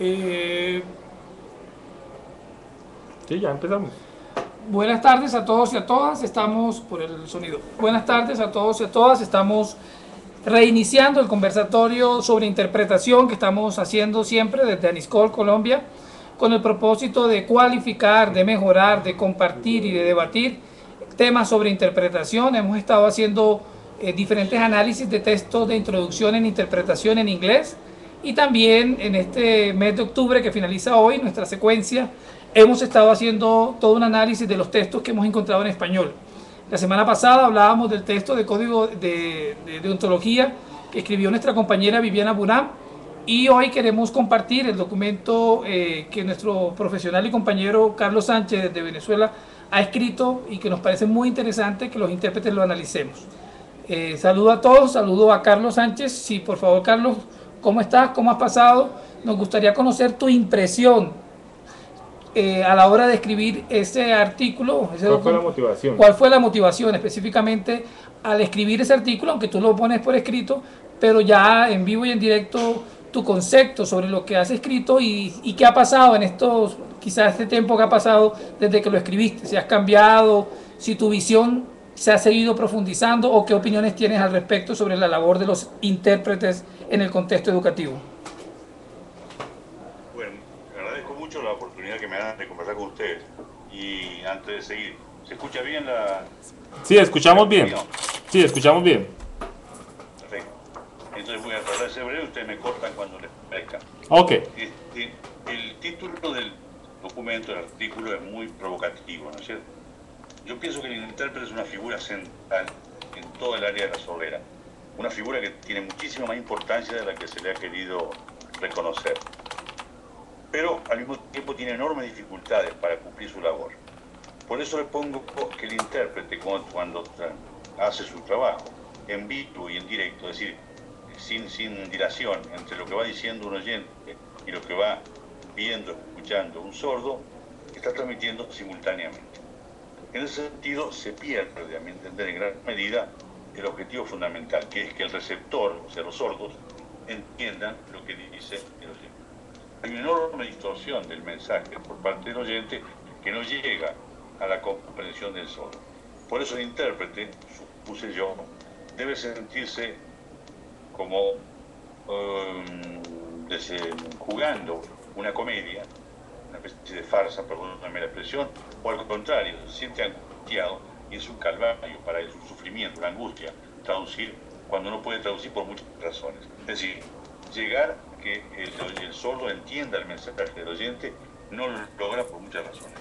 Eh, Sí, ya empezamos. Buenas tardes a todos y a todas. Estamos por el sonido. Buenas tardes a todos y a todas. Estamos reiniciando el conversatorio sobre interpretación que estamos haciendo siempre desde Aniscol, Colombia, con el propósito de cualificar, de mejorar, de compartir y de debatir temas sobre interpretación. Hemos estado haciendo diferentes análisis de textos de introducción en interpretación en inglés, y también en este mes de octubre que finaliza hoy nuestra secuencia hemos estado haciendo todo un análisis de los textos que hemos encontrado en español. La semana pasada hablábamos del texto de código de ontología que escribió nuestra compañera Viviana Buram, y hoy queremos compartir el documento que nuestro profesional y compañero Carlos Sánchez de Venezuela ha escrito y que nos parece muy interesante que los intérpretes lo analicemos. Saludo a todos, saludo a Carlos Sánchez. Sí, por favor, Carlos, ¿cómo estás? ¿Cómo has pasado? Nos gustaría conocer tu impresión a la hora de escribir ese artículo. ¿Cuál fue la motivación? ¿Cuál fue la motivación específicamente al escribir ese artículo, aunque tú lo pones por escrito, pero ya en vivo y en directo tu concepto sobre lo que has escrito y qué ha pasado en estos, quizás este tiempo que ha pasado desde que lo escribiste? Si has cambiado, si tu visión se ha seguido profundizando, o qué opiniones tienes al respecto sobre la labor de los intérpretes en el contexto educativo. Bueno, agradezco mucho la oportunidad que me dan de conversar con ustedes. Y antes de seguir, ¿se escucha bien la...? Sí, escuchamos bien. Sí, escuchamos bien. Perfecto. Entonces voy a tratar de ser breve, ustedes me cortan cuando les parezca. Ok. El título del documento, del artículo, es muy provocativo, ¿no es cierto? Yo pienso que el intérprete es una figura central en todo el área de la sordera. Una figura que tiene muchísima más importancia de la que se le ha querido reconocer. Pero al mismo tiempo tiene enormes dificultades para cumplir su labor. Por eso le pongo que el intérprete, cuando hace su trabajo en vivo y en directo, es decir, sin dilación entre lo que va diciendo un oyente y lo que va viendo, escuchando un sordo, está transmitiendo simultáneamente. En ese sentido se pierde, a mi entender, en gran medida el objetivo fundamental, que es que el receptor, o sea, los sordos, entiendan lo que dice el oyente. Hay una enorme distorsión del mensaje por parte del oyente que no llega a la comprensión del sordo. Por eso el intérprete, supuse yo, debe sentirse como jugando una comedia, una especie de farsa, perdóname la expresión, o al contrario, se siente angustiado y es un calvario para él, un sufrimiento, una angustia, traducir cuando no puede traducir por muchas razones. Es decir, llegar a que el sordo entienda el mensaje del oyente no lo logra por muchas razones.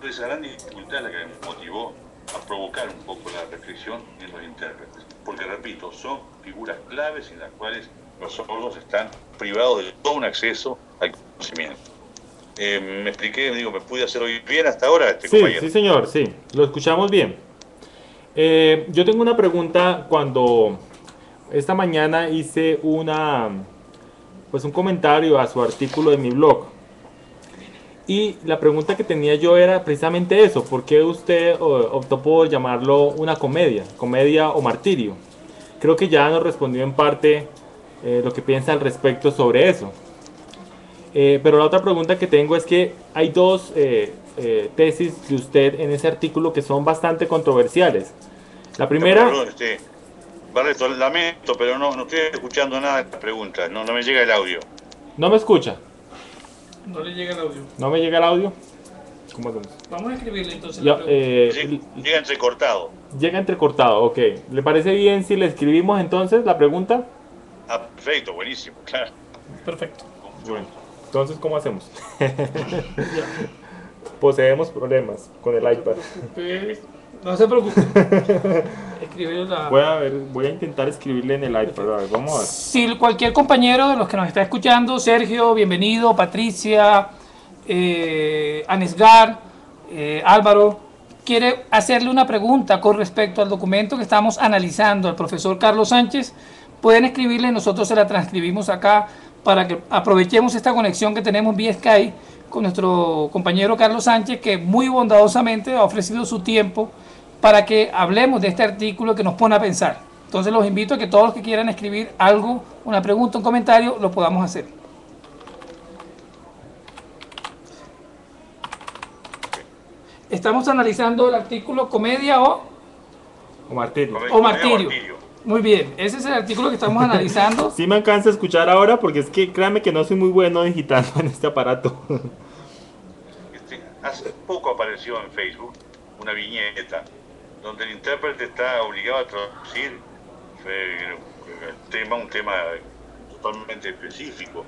Esa gran dificultad es la que me motivó a provocar un poco la reflexión en los intérpretes, porque repito, son figuras claves en las cuales los sordos están privados de todo un acceso al conocimiento. Me expliqué, digo, ¿me pude hacer oír bien hasta ahora, compañero? Sí, señor, sí, lo escuchamos bien. Yo tengo una pregunta. Cuando esta mañana hice un comentario a su artículo de mi blog, y la pregunta que tenía yo era precisamente eso: ¿por qué usted optó por llamarlo una comedia o martirio? Creo que ya nos respondió en parte lo que piensa al respecto sobre eso. Pero la otra pregunta que tengo es que hay dos tesis de usted en ese artículo que son bastante controversiales. La primera... Perdón, Barreto, lamento, pero no estoy escuchando nada de las preguntas, no me llega el audio. ¿No me escucha? No le llega el audio. ¿No me llega el audio? ¿Cómo hacemos? Vamos a escribirle entonces Ya, la pregunta. Llega entrecortado. Llega entrecortado, ok. ¿Le parece bien si le escribimos entonces la pregunta? Ah, perfecto, buenísimo, claro. Perfecto. Bueno, entonces, ¿cómo hacemos? Poseemos problemas con el iPad. No se preocupe. Escribirle la... Voy a intentar escribirle en el iPad. A ver, vamos a ver. Si cualquier compañero de los que nos está escuchando, Sergio, bienvenido, Patricia, Anesgar, Álvaro, quiere hacerle una pregunta con respecto al documento que estamos analizando al profesor Carlos Sánchez, pueden escribirle y nosotros se la transcribimos acá para que aprovechemos esta conexión que tenemos vía Skype con nuestro compañero Carlos Sánchez, que muy bondadosamente ha ofrecido su tiempo para que hablemos de este artículo que nos pone a pensar. Entonces los invito a que todos los que quieran escribir algo, una pregunta, un comentario, lo podamos hacer. Estamos analizando el artículo Comedia O martirio. o Martirio. Muy bien, ese es el artículo que estamos analizando. Sí me alcanza a escuchar ahora porque es que créanme que no soy muy bueno digitando en este aparato. Hace poco apareció en Facebook una viñeta donde el intérprete está obligado a traducir un tema totalmente específico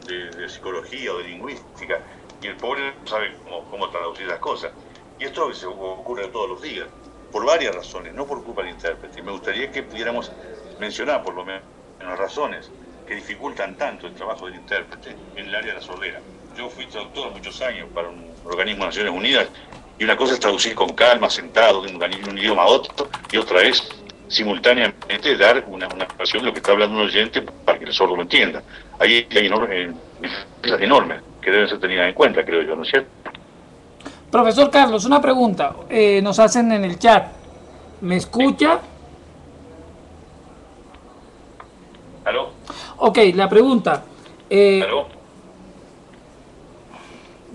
de psicología o de lingüística, y el pobre no sabe cómo traducir las cosas. Y esto ocurre todos los días, por varias razones, no por culpa del intérprete. Y me gustaría que pudiéramos mencionar por lo menos las razones que dificultan tanto el trabajo del intérprete en el área de la sordera. Yo fui traductor muchos años para un organismo de Naciones Unidas, y una cosa es traducir con calma, sentado de un idioma a otro, y otra es simultáneamente dar una versión de lo que está hablando un oyente para que el sordo lo entienda. Ahí hay diferencias enormes que deben ser tenidas en cuenta, creo yo, ¿no es cierto? Profesor Carlos, una pregunta. Nos hacen en el chat. ¿Me escucha? ¿Aló? Ok, la pregunta. ¿Aló?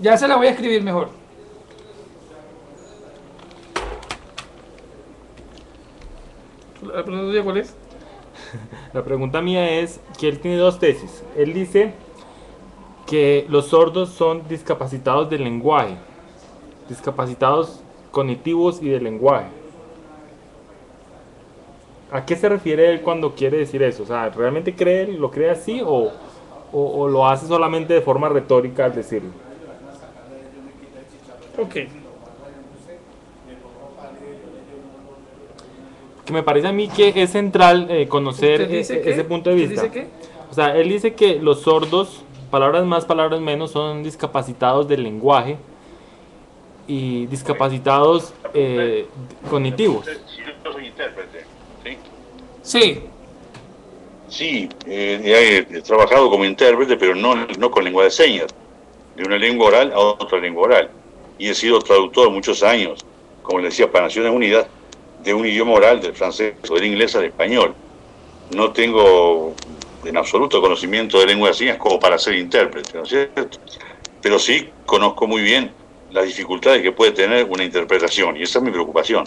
Ya se la voy a escribir mejor. ¿La pregunta cuál es? La pregunta mía es que él tiene dos tesis. Él dice que los sordos son discapacitados del lenguaje, discapacitados cognitivos y del lenguaje. ¿A qué se refiere él cuando quiere decir eso? O sea, ¿realmente lo cree así o lo hace solamente de forma retórica al decirlo? Ok. Que me parece a mí que es central conocer ese punto de vista. ¿Dice qué? O sea, él dice que los sordos, palabras más, palabras menos, son discapacitados del lenguaje y discapacitados cognitivos. Si yo soy intérprete, ¿sí? Sí. Sí, he trabajado como intérprete, pero no con lengua de señas, de una lengua oral a otra lengua oral. Y he sido traductor muchos años, como le decía, para Naciones Unidas, de un idioma oral, del francés o del inglés al español. No tengo en absoluto conocimiento de lengua de señas como para ser intérprete, ¿no es cierto? Pero sí conozco muy bien las dificultades que puede tener una interpretación, y esa es mi preocupación.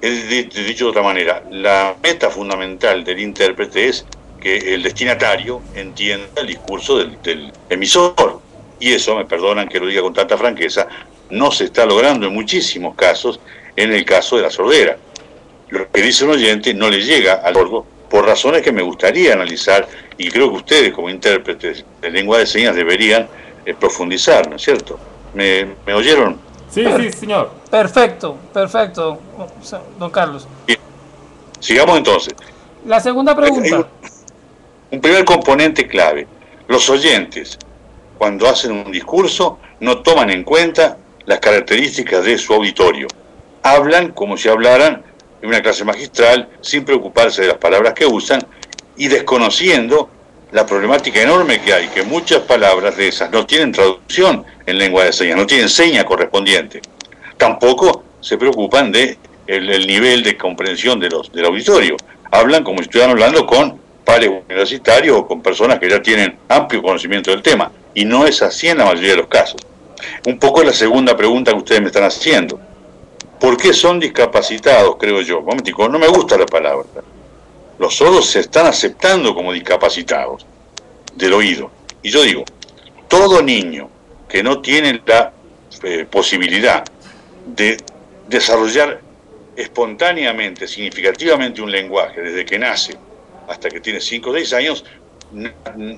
He dicho de otra manera, la meta fundamental del intérprete es que el destinatario entienda el discurso del emisor, y eso, me perdonan que lo diga con tanta franqueza, no se está logrando en muchísimos casos en el caso de la sordera. Lo que dice un oyente no le llega al sordo por razones que me gustaría analizar, y creo que ustedes como intérpretes de lengua de señas deberían profundizar, ¿no es cierto? ¿Me oyeron? Sí, sí, señor. Perfecto, don Carlos. Bien. Sigamos entonces. La segunda pregunta. Hay un primer componente clave. Los oyentes, cuando hacen un discurso, no toman en cuenta las características de su auditorio. Hablan como si hablaran en una clase magistral, sin preocuparse de las palabras que usan y desconociendo la problemática enorme que hay, que muchas palabras de esas no tienen traducción en lengua de señas, no tienen seña correspondiente. Tampoco se preocupan de el nivel de comprensión del auditorio. Hablan como si estuvieran hablando con pares universitarios o con personas que ya tienen amplio conocimiento del tema, y no es así en la mayoría de los casos. Un poco la segunda pregunta que ustedes me están haciendo. ¿Por qué son discapacitados, creo yo? Un momentico, no me gusta la palabra. Los sordos se están aceptando como discapacitados del oído. Y yo digo, todo niño que no tiene la posibilidad de desarrollar espontáneamente, significativamente un lenguaje desde que nace hasta que tiene 5 o 6 años,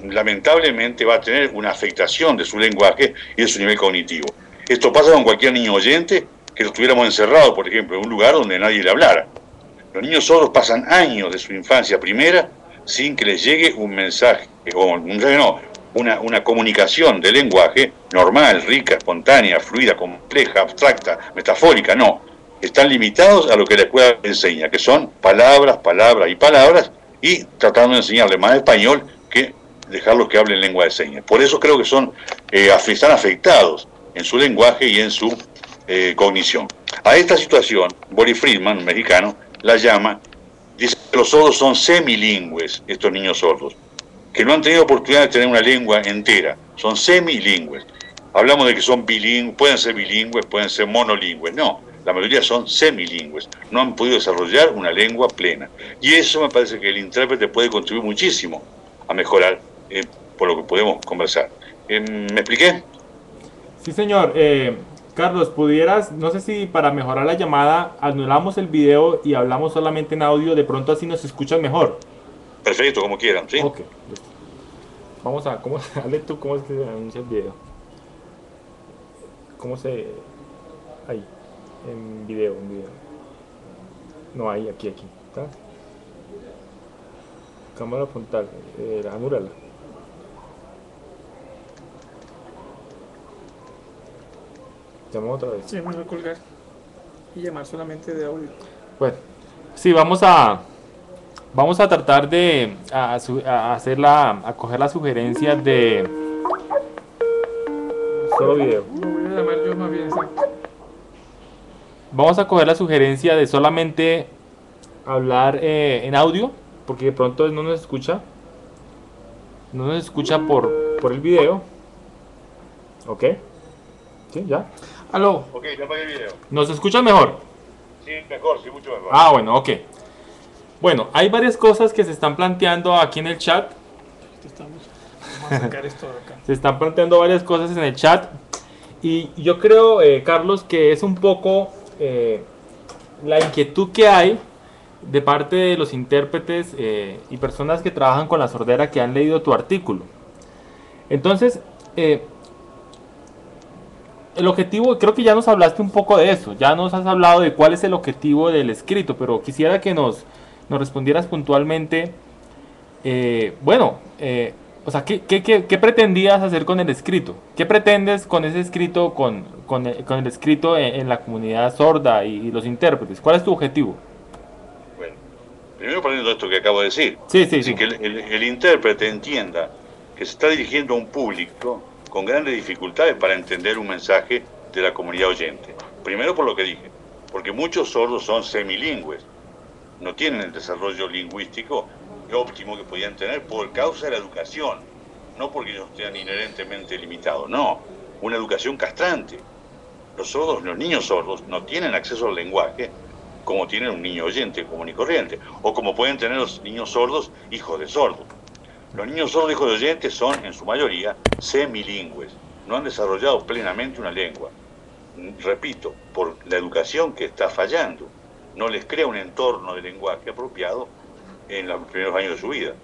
lamentablemente va a tener una afectación de su lenguaje y de su nivel cognitivo. Esto pasa con cualquier niño oyente que lo tuviéramos encerrado, por ejemplo, en un lugar donde nadie le hablara. Los niños sordos pasan años de su infancia primera sin que les llegue un mensaje, una comunicación de lenguaje normal, rica, espontánea, fluida, compleja, abstracta, metafórica, no. Están limitados a lo que la escuela enseña, que son palabras, palabras y palabras, y tratando de enseñarles más español que dejarlos que hablen lengua de señas. Por eso creo que están afectados en su lenguaje y en su cognición. A esta situación, Boris Friedman, un mexicano, la llama, dice que los sordos son semilingües, estos niños sordos, que no han tenido oportunidad de tener una lengua entera, son semilingües. Hablamos de que son bilingües, pueden ser monolingües. No, la mayoría son semilingües. No han podido desarrollar una lengua plena. Y eso me parece que el intérprete puede contribuir muchísimo a mejorar, por lo que podemos conversar. ¿Me expliqué? Sí, señor. Carlos, pudieras, no sé si para mejorar la llamada, anulamos el video y hablamos solamente en audio, de pronto así nos escuchas mejor. Perfecto, como quieran, ¿sí? Ok, listo. Vamos a, dale tú, ¿cómo es que se anuncia el video? ¿Cómo se...? Ahí, en video. No, ahí, aquí, ¿está? Cámara frontal, anúlala. Llama otra vez. Sí, mejor colgar y llamar solamente de audio. Bueno, sí, vamos a tratar de a coger la sugerencia de solo video. Lo voy a llamar yo más bien, exacto. Vamos a coger la sugerencia de solamente hablar en audio, porque de pronto no nos escucha por el video. Ok, sí, ya. Aló. Ok, ya apagué el video. ¿Nos escucha mejor? Sí, mejor, sí, mucho mejor. Ah, bueno, ok. Bueno, hay varias cosas que se están planteando aquí en el chat. Vamos a sacar esto de acá. Se están planteando varias cosas en el chat. Y yo creo, Carlos, que es un poco la inquietud que hay de parte de los intérpretes y personas que trabajan con la sordera que han leído tu artículo. Entonces, el objetivo, creo que ya nos hablaste un poco de eso, ya nos has hablado de cuál es el objetivo del escrito, pero quisiera que nos respondieras puntualmente, o sea, ¿qué pretendías hacer con el escrito? ¿Qué pretendes con ese escrito, con el escrito en la comunidad sorda y los intérpretes? ¿Cuál es tu objetivo? Bueno, primero poniendo esto que acabo de decir. Sí. Que el intérprete entienda que se está dirigiendo a un público con grandes dificultades para entender un mensaje de la comunidad oyente. Primero por lo que dije, porque muchos sordos son semilingües, no tienen el desarrollo lingüístico óptimo que podían tener por causa de la educación, no porque ellos sean inherentemente limitados, no, una educación castrante. Los niños sordos no tienen acceso al lenguaje como tiene un niño oyente común y corriente, o como pueden tener los niños sordos hijos de sordos. Los niños sordos hijos de oyentes son, en su mayoría, semilingües. No han desarrollado plenamente una lengua. Repito, por la educación que está fallando. No les crea un entorno de lenguaje apropiado en los primeros años de su vida.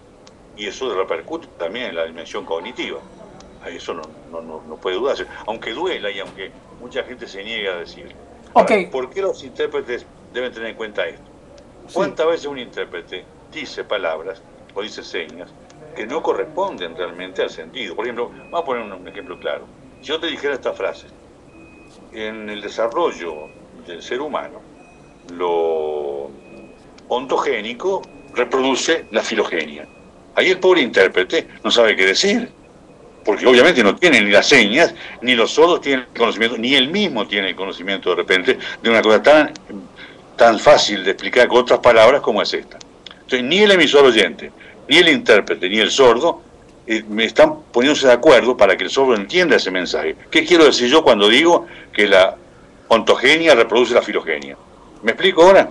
Y eso repercute también en la dimensión cognitiva. Eso no puede dudarse. Aunque duela y aunque mucha gente se niega a decirlo. Ok. Ahora, ¿por qué los intérpretes deben tener en cuenta esto? ¿Cuántas veces un intérprete dice palabras o dice señas que no corresponden realmente al sentido? Por ejemplo, vamos a poner un ejemplo claro. Si yo te dijera esta frase, en el desarrollo del ser humano, lo ontogénico reproduce la filogenia. Ahí el pobre intérprete no sabe qué decir, porque obviamente no tiene ni las señas, ni los sordos tienen el conocimiento, ni él mismo tiene el conocimiento de repente de una cosa tan fácil de explicar con otras palabras como es esta. Entonces, ni el emisor oyente, ni el intérprete, ni el sordo me están poniéndose de acuerdo para que el sordo entienda ese mensaje. ¿Qué quiero decir yo cuando digo que la ontogenia reproduce la filogenia? ¿Me explico ahora?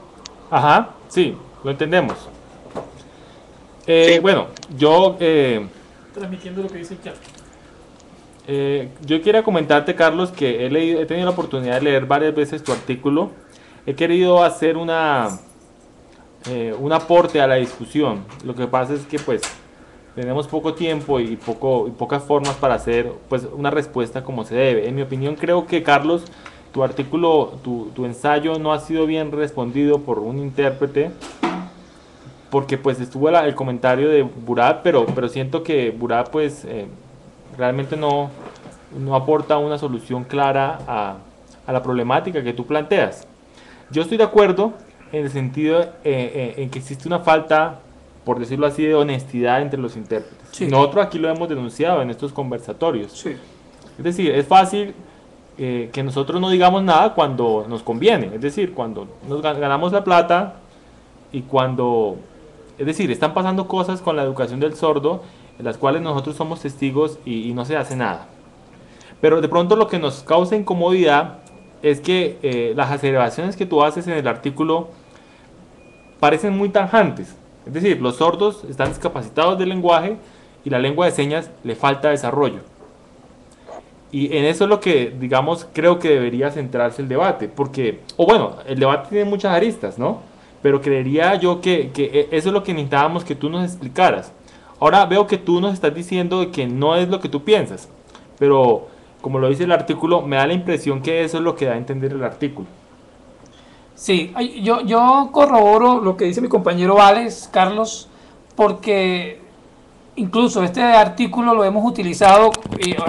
Ajá, sí, lo entendemos. Sí. Bueno, yo... Transmitiendo lo que dice el chat. yo quería comentarte, Carlos, que he tenido la oportunidad de leer varias veces tu artículo. He querido hacer un aporte a la discusión. Lo que pasa es que pues tenemos poco tiempo y pocas formas para hacer pues una respuesta como se debe. En mi opinión, creo que, Carlos, tu artículo, tu ensayo no ha sido bien respondido por un intérprete, porque pues estuvo el comentario de Burak, pero siento que Burak pues realmente no aporta una solución clara a la problemática que tú planteas. Yo estoy de acuerdo en el sentido en que existe una falta, por decirlo así, de honestidad entre los intérpretes. Sí. Nosotros aquí lo hemos denunciado en estos conversatorios. Sí. Es decir, es fácil que nosotros no digamos nada cuando nos conviene, es decir, cuando nos ganamos la plata y cuando... Es decir, están pasando cosas con la educación del sordo en las cuales nosotros somos testigos y no se hace nada. Pero de pronto lo que nos causa incomodidad es que las aseveraciones que tú haces en el artículo parecen muy tajantes. Es decir, los sordos están discapacitados del lenguaje y la lengua de señas le falta desarrollo. Y en eso es lo que, digamos, creo que debería centrarse el debate, porque, o bueno, el debate tiene muchas aristas, ¿no? Pero creería yo que eso es lo que necesitábamos que tú nos explicaras. Ahora veo que tú nos estás diciendo que no es lo que tú piensas, pero como lo dice el artículo, me da la impresión que eso es lo que da a entender el artículo. Sí, yo corroboro lo que dice mi compañero Vales, Carlos, porque incluso este artículo lo hemos utilizado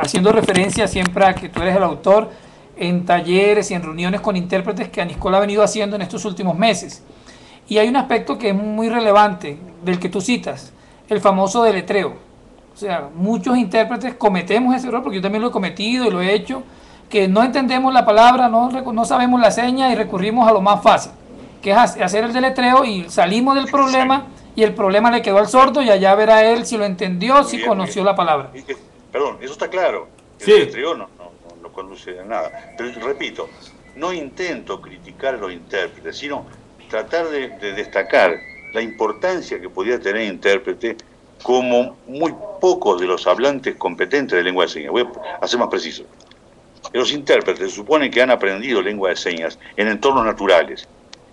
haciendo referencia siempre a que tú eres el autor en talleres y en reuniones con intérpretes que Aniscola ha venido haciendo en estos últimos meses. Y hay un aspecto que es muy relevante del que tú citas, el famoso deletreo. O sea, muchos intérpretes cometemos ese error, porque yo también lo he cometido y lo he hecho, que no entendemos la palabra, no sabemos la seña y recurrimos a lo más fácil, que es hacer el deletreo y salimos del problema y el problema le quedó al sordo y allá verá él si lo entendió, si conoció la palabra. Perdón, eso está claro. El Sí. deletreo no conduce a nada. Pero repito, no intento criticar a los intérpretes, sino tratar de destacar la importancia que podía tener el intérprete como muy pocos de los hablantes competentes de lengua de señas. Voy a ser más preciso. Los intérpretes se supone que han aprendido lengua de señas en entornos naturales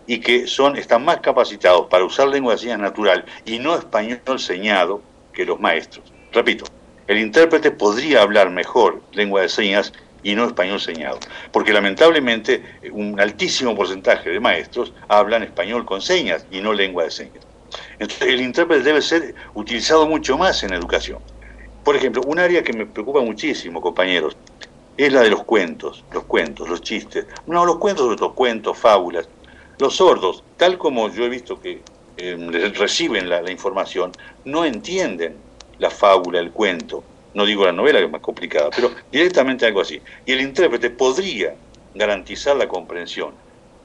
y que están más capacitados para usar lengua de señas natural y no español señado que los maestros. Repito, el intérprete podría hablar mejor lengua de señas y no español señado, porque lamentablemente un altísimo porcentaje de maestros hablan español con señas y no lengua de señas. Entonces el intérprete debe ser utilizado mucho más en educación. Por ejemplo, un área que me preocupa muchísimo, compañeros, es la de los cuentos, los chistes. No, los cuentos, sobre todo cuentos, fábulas. Los sordos, tal como yo he visto que reciben la información, no entienden la fábula, el cuento. No digo la novela, que es más complicada, pero directamente algo así. Y el intérprete podría garantizar la comprensión.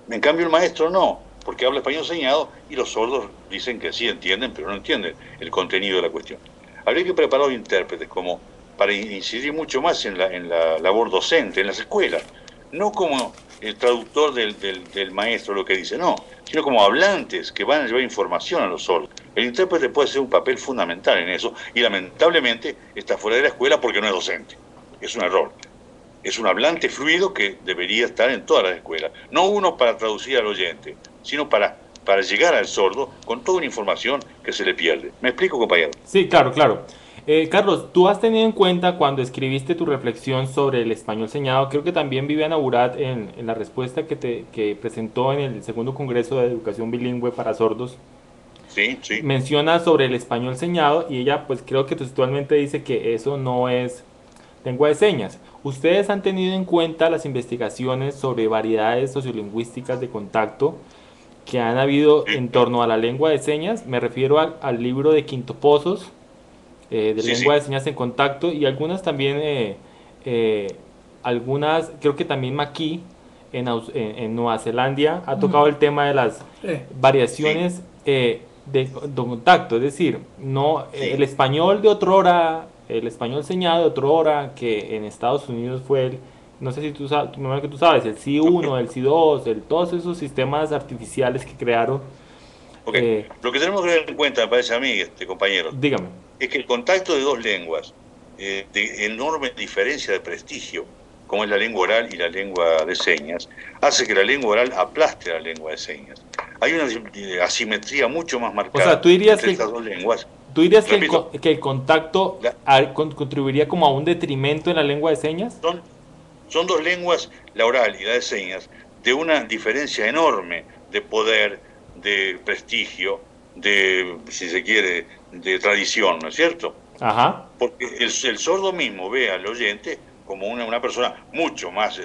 En cambio el maestro no, porque habla español señado y los sordos dicen que sí entienden, pero no entienden el contenido de la cuestión. Habría que preparar a los intérpretes como para incidir mucho más en la labor docente, en las escuelas. No como el traductor del maestro lo que dice, no, sino como hablantes que van a llevar información a los sordos. El intérprete puede ser un papel fundamental en eso y lamentablemente está fuera de la escuela porque no es docente. Es un error. Es un hablante fluido que debería estar en todas las escuelas. No uno para traducir al oyente, sino para llegar al sordo con toda una información que se le pierde. ¿Me explico, compañero? Sí, claro, claro. Carlos, tú has tenido en cuenta cuando escribiste tu reflexión sobre el español señado, creo que también Viviana Burat en la respuesta que presentó en el segundo Congreso de Educación Bilingüe para Sordos, Sí, sí. menciona sobre el español señado y ella pues creo que textualmente dice que eso no es lengua de señas. ¿Ustedes han tenido en cuenta las investigaciones sobre variedades sociolingüísticas de contacto que han habido en torno a la lengua de señas? Me refiero al libro de Quinto Pozos, de lengua de señas en contacto, y algunas también, algunas, creo que también Maquis en Nueva Zelanda ha tocado el tema de las variaciones de contacto, es decir, no el español de otrora, el español señado de otrora, que en Estados Unidos fue el, no sé si tú sabes, me imagino que tú sabes, el C1, el C2, todos esos sistemas artificiales que crearon. Okay. Lo que tenemos que tener en cuenta, me parece a mí, compañero, Dígame. es que el contacto de dos lenguas de enorme diferencia de prestigio, como es la lengua oral y la lengua de señas, hace que la lengua oral aplaste a la lengua de señas. Hay una asimetría mucho más marcada, o sea, ¿tú dirías entre estas dos lenguas. ¿Tú dirías Repito, que el contacto contribuiría como a un detrimento en la lengua de señas? Son dos lenguas, la oral y la de señas, de una diferencia enorme de poder, de prestigio, de, si se quiere, de tradición, ¿no es cierto? Ajá. Porque el sordo mismo ve al oyente como una persona mucho más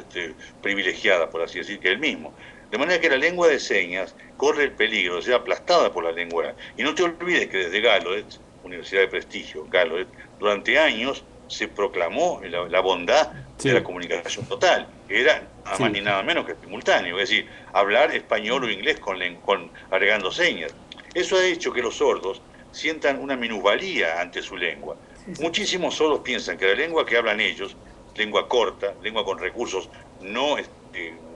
privilegiada, por así decir, que él mismo. De manera que la lengua de señas corre el peligro de ser aplastada por la lengua oral. Y no te olvides que desde Gallaudet, Universidad de Prestigio, Gallaudet, durante años se proclamó la bondad de la comunicación total. Era nada más ni nada menos que simultáneo, es decir, hablar español o inglés con agregando señas. Eso ha hecho que los sordos sientan una minusvalía ante su lengua. Muchísimos sordos piensan que la lengua que hablan ellos lengua corta, lengua con recursos no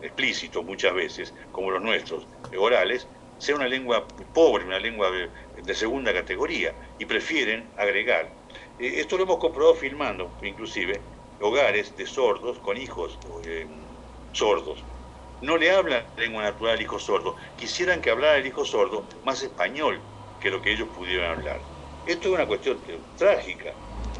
explícitos muchas veces, como los nuestros, orales, sea una lengua pobre, una lengua de segunda categoría, y prefieren agregar. Esto lo hemos comprobado filmando, inclusive, hogares de sordos con hijos sordos. No le hablan lengua natural al hijo sordo. Quisieran que hablara el hijo sordo más español que lo que ellos pudieran hablar. Esto es una cuestión trágica,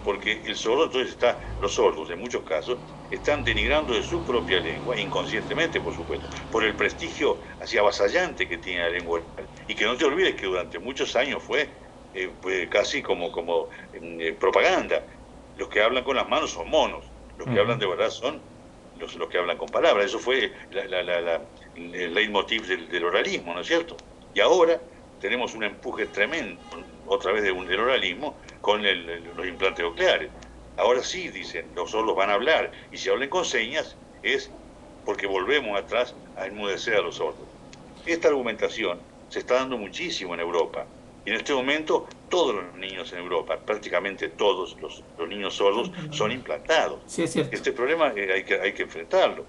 porque el sordo, entonces los sordos en muchos casos están denigrando de su propia lengua, inconscientemente por supuesto, por el prestigio así avasallante que tiene la lengua oral. Y que no te olvides que durante muchos años fue casi como propaganda. Los que hablan con las manos son monos, los que hablan de verdad son los que hablan con palabras. Eso fue el leitmotiv del oralismo, ¿no es cierto? Y ahora tenemos un empuje tremendo, otra vez del oralismo, con los implantes cocleares. Ahora sí, dicen, los sordos van a hablar, y si hablan con señas es porque volvemos atrás a enmudecer a los sordos. Esta argumentación se está dando muchísimo en Europa, y en este momento todos los niños en Europa, prácticamente todos los niños sordos son implantados. Sí, es cierto. Este problema hay que enfrentarlo,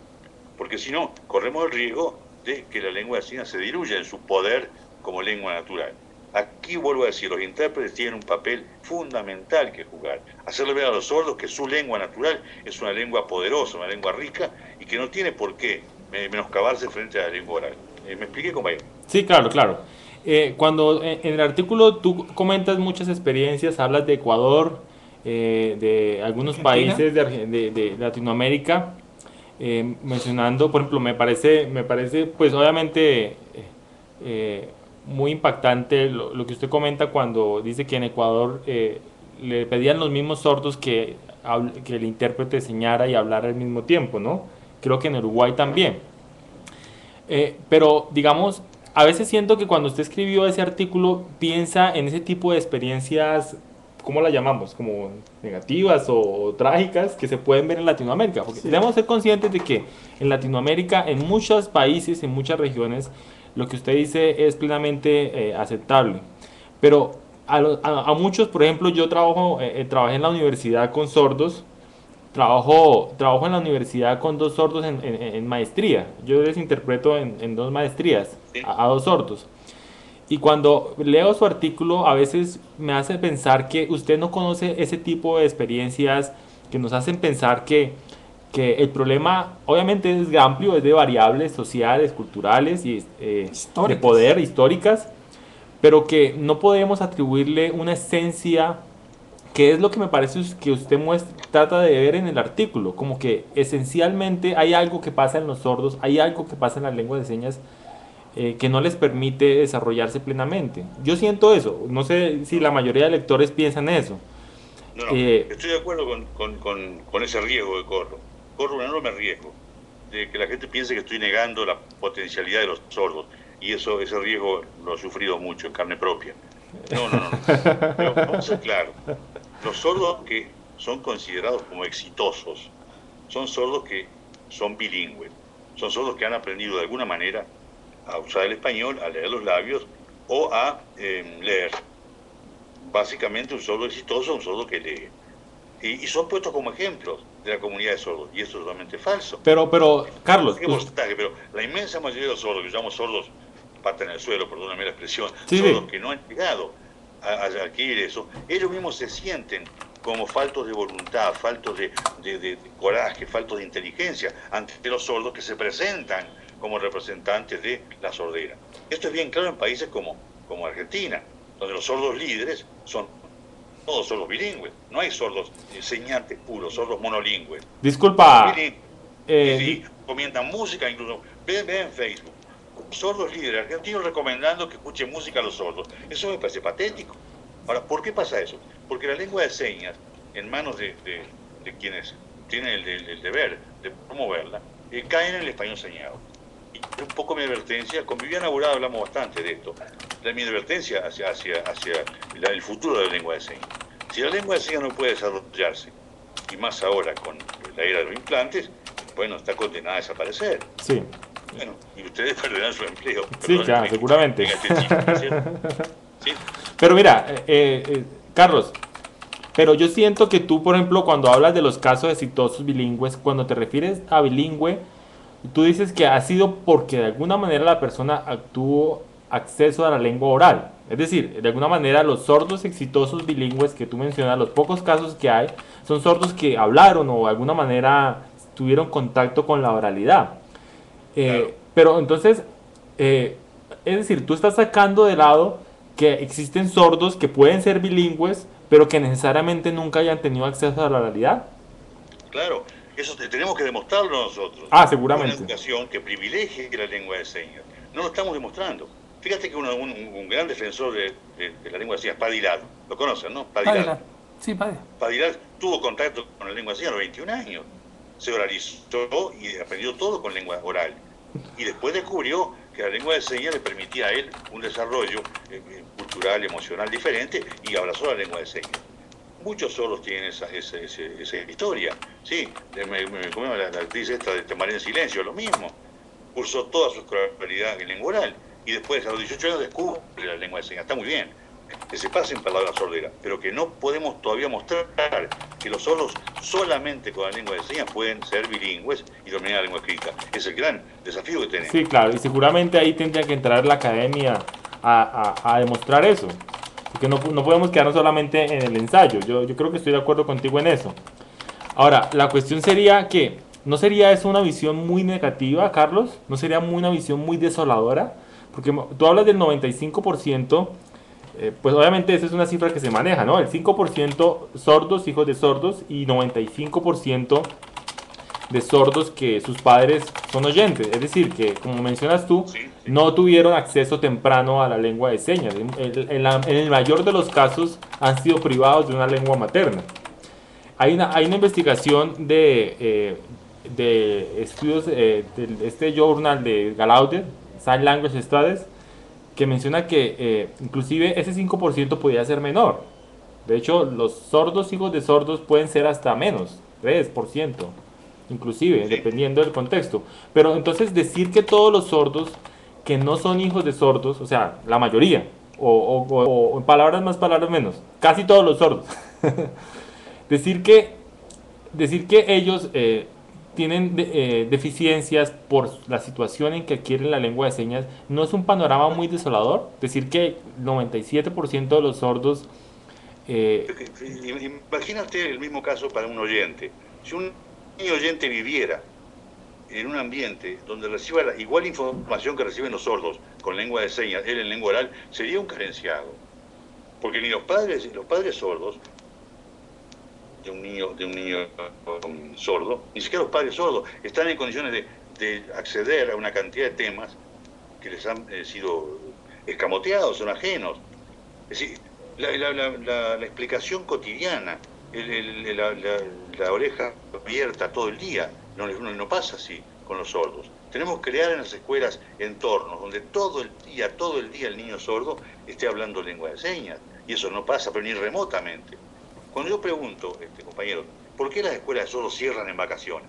porque si no, corremos el riesgo de que la lengua de señas se diluya en su poder como lengua natural. Aquí vuelvo a decir, los intérpretes tienen un papel fundamental que jugar. Hacerle ver a los sordos que su lengua natural es una lengua poderosa, una lengua rica, y que no tiene por qué menoscabarse frente a la lengua oral. ¿Me expliqué, compañero? Sí, claro, claro. Cuando en el artículo tú comentas muchas experiencias, hablas de Ecuador, de algunos Argentina. países de Latinoamérica, mencionando, por ejemplo, me parece pues obviamente muy impactante lo que usted comenta cuando dice que en Ecuador le pedían los mismos sordos que el intérprete enseñara y hablara al mismo tiempo, ¿no? Creo que en Uruguay también. Pero digamos, a veces siento que cuando usted escribió ese artículo piensa en ese tipo de experiencias, ¿cómo la llamamos? Como negativas o trágicas que se pueden ver en Latinoamérica. Porque debemos ser conscientes de que en Latinoamérica, en muchos países, en muchas regiones, lo que usted dice es plenamente aceptable. Pero a muchos, por ejemplo, yo trabajé en la universidad con sordos. Trabajo en la universidad con dos sordos en maestría. Yo les interpreto en dos maestrías a dos sordos. Y cuando leo su artículo, a veces me hace pensar que usted no conoce ese tipo de experiencias que nos hacen pensar que el problema obviamente es amplio, es de variables sociales, culturales y de poder, históricas, pero que no podemos atribuirle una esencia, que es lo que me parece que usted trata de ver en el artículo, como que esencialmente hay algo que pasa en los sordos, hay algo que pasa en la lengua de señas que no les permite desarrollarse plenamente. Yo siento eso, no sé si la mayoría de lectores piensan eso. No, estoy de acuerdo con ese riesgo que corro. Corro un enorme riesgo de que la gente piense que estoy negando la potencialidad de los sordos, y ese riesgo lo he sufrido mucho en carne propia. No. Pero vamos a ser claros. Los sordos que son considerados como exitosos son sordos que son bilingües, son sordos que han aprendido de alguna manera a usar el español, a leer los labios o a leer. Básicamente un sordo exitoso es un sordo que lee. Y son puestos como ejemplos de la comunidad de sordos, y eso es totalmente falso. Pero Carlos... Pero la inmensa mayoría de los sordos, que llamamos sordos pata en el suelo, perdóname la expresión, sí, sordos que no han llegado a adquirir eso, ellos mismos se sienten como faltos de voluntad, faltos de coraje, faltos de inteligencia ante los sordos que se presentan como representantes de la sordera. Esto es bien claro en países como Argentina, donde los sordos líderes son todos sordos bilingües. No hay sordos enseñantes puros, sordos monolingües. Disculpa. Sí, comienzan música, incluso. Ve en Facebook. Sordos líderes argentinos recomendando que escuchen música a los sordos. Eso me parece patético. Ahora, ¿por qué pasa eso? Porque la lengua de señas, en manos de quienes tienen el deber de promoverla, cae en el español señado. Y un poco mi advertencia, con Viviana Burada hablamos bastante de esto, mi advertencia hacia el futuro de la lengua de señas. Si la lengua de señas no puede desarrollarse, y más ahora con la era de los implantes, bueno, está condenada a desaparecer. Sí. Bueno, y ustedes perderán su empleo. Sí, claro, seguramente. ¿Sí? Pero mira, Carlos, Pero yo siento que tú, por ejemplo, cuando hablas de los casos exitosos bilingües, cuando te refieres a bilingüe, tú dices que ha sido porque de alguna manera la persona tuvo acceso a la lengua oral. Es decir, de alguna manera los sordos exitosos bilingües que tú mencionas, los pocos casos que hay, son sordos que hablaron o de alguna manera tuvieron contacto con la oralidad. Claro. Pero entonces, es decir, tú estás sacando de lado que existen sordos que pueden ser bilingües, pero que necesariamente nunca hayan tenido acceso a la oralidad. Claro, eso tenemos que demostrarlo nosotros. Ah, Una seguramente. educación que privilegie la lengua de señas. No lo estamos demostrando. Fíjate que un gran defensor de la lengua de señas, Padilad, lo conocen, ¿no? Padilad. Padilla. Sí, Padilla. Padilad tuvo contacto con la lengua de señas a los 21 años. Se oralizó y aprendió todo con lengua oral. Y después descubrió que la lengua de señas le permitía a él un desarrollo cultural, emocional diferente y abrazó la lengua de señas. Muchos sordos tienen esa historia. Sí, la actriz esta de Te en silencio, lo mismo. Cursó toda su escolaridad en lengua oral y después a los 18 años descubre la lengua de señas. Está muy bien que se pasen palabras sorderas, pero que no podemos todavía mostrar que los sordos solamente con la lengua de señas pueden ser bilingües y dominar la lengua escrita. Es el gran desafío que tenemos. Sí, claro, y seguramente ahí tendría que entrar la academia a demostrar eso. Porque no podemos quedarnos solamente en el ensayo. Yo creo que estoy de acuerdo contigo en eso. Ahora, la cuestión sería que, ¿no sería eso una visión muy negativa, Carlos? ¿No sería una visión muy desoladora? Porque tú hablas del 95%, pues obviamente esa es una cifra que se maneja, ¿no? El 5% sordos, hijos de sordos, y 95% de sordos que sus padres son oyentes. Es decir, que como mencionas tú, Sí, sí. no tuvieron acceso temprano a la lengua de señas. En el mayor de los casos han sido privados de una lengua materna. Hay una investigación de estudios de este journal de Gallaudet, Sign Language Studies, que menciona que inclusive ese 5% podría ser menor. De hecho, los sordos hijos de sordos pueden ser hasta menos, 3%, inclusive, Sí. dependiendo del contexto. Pero entonces decir que todos los sordos que no son hijos de sordos, o sea, la mayoría, o en palabras más, palabras menos, casi todos los sordos, decir que ellos tienen deficiencias por la situación en que adquieren la lengua de señas, ¿no es un panorama muy desolador? Decir que el 97% de los sordos... Imagínate el mismo caso para un oyente. Si un oyente viviera en un ambiente donde reciba la igual información que reciben los sordos con lengua de señas, él en lengua oral, sería un carenciado. Porque ni los padres sordos de un niño sordo, ni siquiera los padres sordos, están en condiciones de acceder a una cantidad de temas que les han sido escamoteados, son ajenos. Es decir, la explicación cotidiana, la oreja abierta todo el día, no pasa así con los sordos. Tenemos que crear en las escuelas entornos donde todo el día el niño sordo esté hablando lengua de señas. Y eso no pasa, pero ni remotamente. Cuando yo pregunto, compañero, ¿por qué las escuelas de sordos cierran en vacaciones?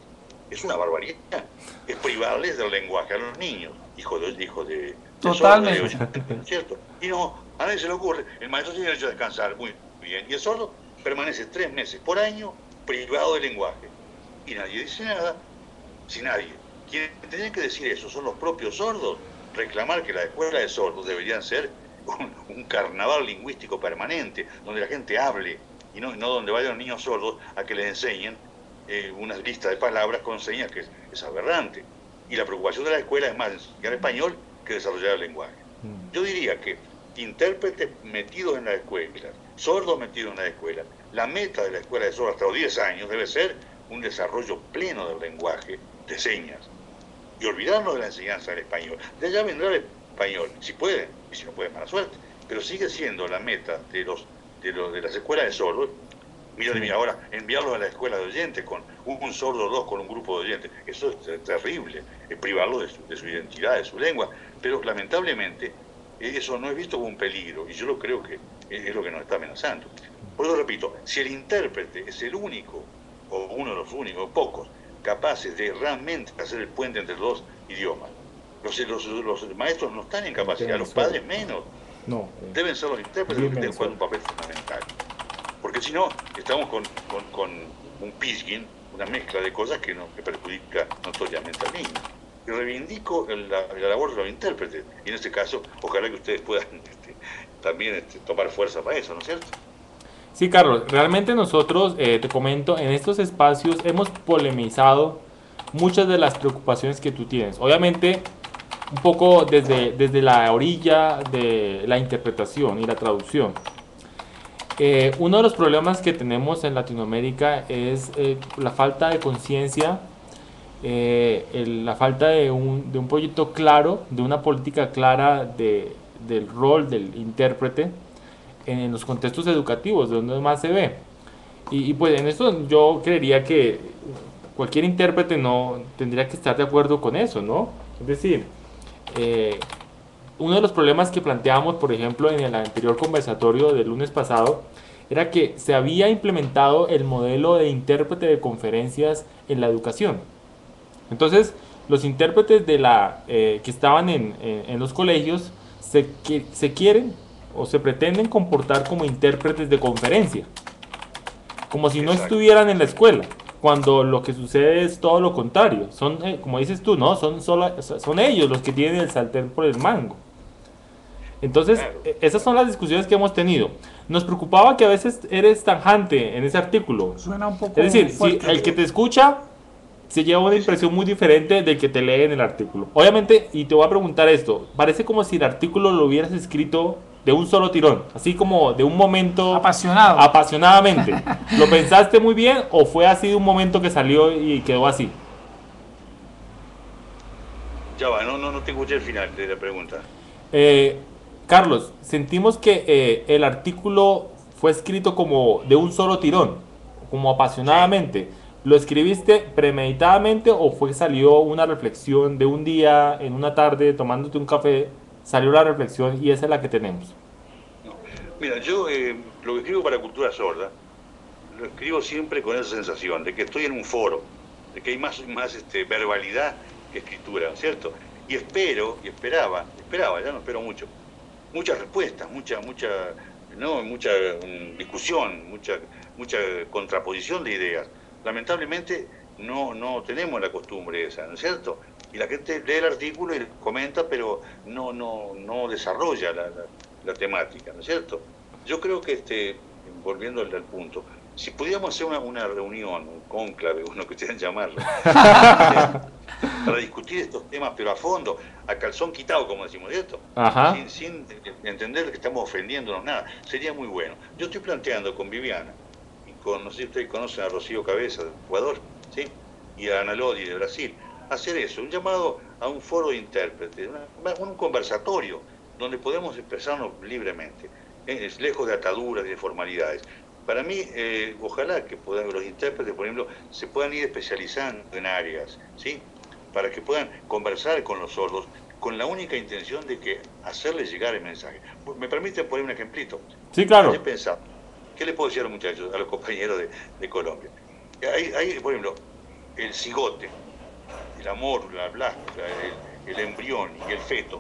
Es una barbaridad. Es privarles del lenguaje a los niños, hijos de Totalmente. sordos, ¿cierto? Y no, a nadie se le ocurre. El maestro tiene derecho a descansar, muy bien. Y el sordo permanece 3 meses por año privado de lenguaje. Y nadie dice nada. Si nadie. Quienes tienen que decir eso son los propios sordos. Reclamar que las escuelas de sordos deberían ser un carnaval lingüístico permanente, donde la gente hable, y no donde vayan los niños sordos a que les enseñen una lista de palabras con señas que es aberrante. Y la preocupación de la escuela es más enseñar español que desarrollar el lenguaje. Yo diría que intérpretes metidos en la escuela, sordos metidos en la escuela, la meta de la escuela de sordos hasta los 10 años debe ser un desarrollo pleno del lenguaje de señas y olvidarnos de la enseñanza del español. De allá vendrá el español, si pueden, y si no pueden, mala suerte, pero sigue siendo la meta de las escuelas de sordos. Mira, ahora enviarlos a la escuela de oyentes con un sordo o dos con un grupo de oyentes, eso es terrible, es privarlos de su identidad, de su lengua, pero lamentablemente eso no es visto como un peligro, y yo lo creo que es lo que nos está amenazando. Por eso repito, si el intérprete es el único, o uno de los únicos, pocos, capaces de realmente hacer el puente entre los dos idiomas, los maestros no están en capacidad, los padres menos. No. Deben ser los intérpretes los que tienen que jugar un papel fundamental. Porque si no, estamos con un pidgin, una mezcla de cosas que perjudica notoriamente al niño. Y reivindico la labor de los intérpretes. Y en este caso, ojalá que ustedes puedan también tomar fuerza para eso, ¿no es cierto? Sí, Carlos, realmente nosotros, te comento, en estos espacios hemos polemizado muchas de las preocupaciones que tú tienes. Obviamente, un poco desde la orilla de la interpretación y la traducción. Uno de los problemas que tenemos en Latinoamérica es la falta de conciencia, la falta de un proyecto claro, de una política clara del rol del intérprete en los contextos educativos, de donde más se ve. Y pues en esto yo creería que cualquier intérprete no tendría que estar de acuerdo con eso, ¿no? Es decir, uno de los problemas que planteamos, por ejemplo, en el anterior conversatorio del lunes pasado, era que se había implementado el modelo de intérprete de conferencias en la educación. Entonces, los intérpretes que estaban en los colegios se quieren o se pretenden comportar como intérpretes de conferencia, como si no estuvieran en la escuela, cuando lo que sucede es todo lo contrario. Son, como dices tú, ¿no? Son ellos los que tienen el sartén por el mango. Entonces, claro, esas son las discusiones que hemos tenido. Nos preocupaba que a veces eres tajante en ese artículo. Suena un poco es decir, fuerte. Si el que te escucha se lleva una impresión muy diferente del que te lee en el artículo. Obviamente, y te voy a preguntar esto, parece como si el artículo lo hubieras escrito de un solo tirón, así como de un momento apasionadamente. ¿Lo pensaste muy bien o fue así de un momento que salió y quedó así? Ya va, no te escuché el final de la pregunta. Carlos, sentimos que el artículo fue escrito como de un solo tirón, como apasionadamente. Sí. ¿Lo escribiste premeditadamente o salió una reflexión de un día, en una tarde, tomándote un café, salió la reflexión y esa es la que tenemos? No. Mira, yo lo que escribo para Cultura Sorda, lo escribo siempre con esa sensación de que estoy en un foro, de que hay más verbalidad que escritura, ¿cierto? Y esperaba, ya no espero mucho, muchas respuestas, mucha discusión, mucha contraposición de ideas. Lamentablemente no tenemos la costumbre esa, ¿no es cierto? Y la gente lee el artículo y comenta, pero no desarrolla la temática, ¿no es cierto? Yo creo que, volviendo al punto, si pudiéramos hacer una reunión, un cónclave, uno que quieran llamarlo, para discutir estos temas, pero a fondo, a calzón quitado, como decimos, ¿cierto? Sin entender que estamos ofendiéndonos nada, sería muy bueno. Yo estoy planteando con Viviana, no sé si ustedes conocen a Rocío Cabeza de Ecuador, ¿sí? Y a Ana Lodi de Brasil, hacer eso, un llamado a un foro de intérpretes, un conversatorio donde podemos expresarnos libremente, lejos de ataduras y de formalidades. Para mí, ojalá que los intérpretes, por ejemplo, se puedan ir especializando en áreas, ¿sí? Para que puedan conversar con los sordos con la única intención de que hacerles llegar el mensaje. ¿Me permiten poner un ejemplito? Sí, claro. ¿Qué le puedo decir a los muchachos, a los compañeros de Colombia? Hay, por ejemplo, el cigote, la mórula, la bláscula, el embrión y el feto.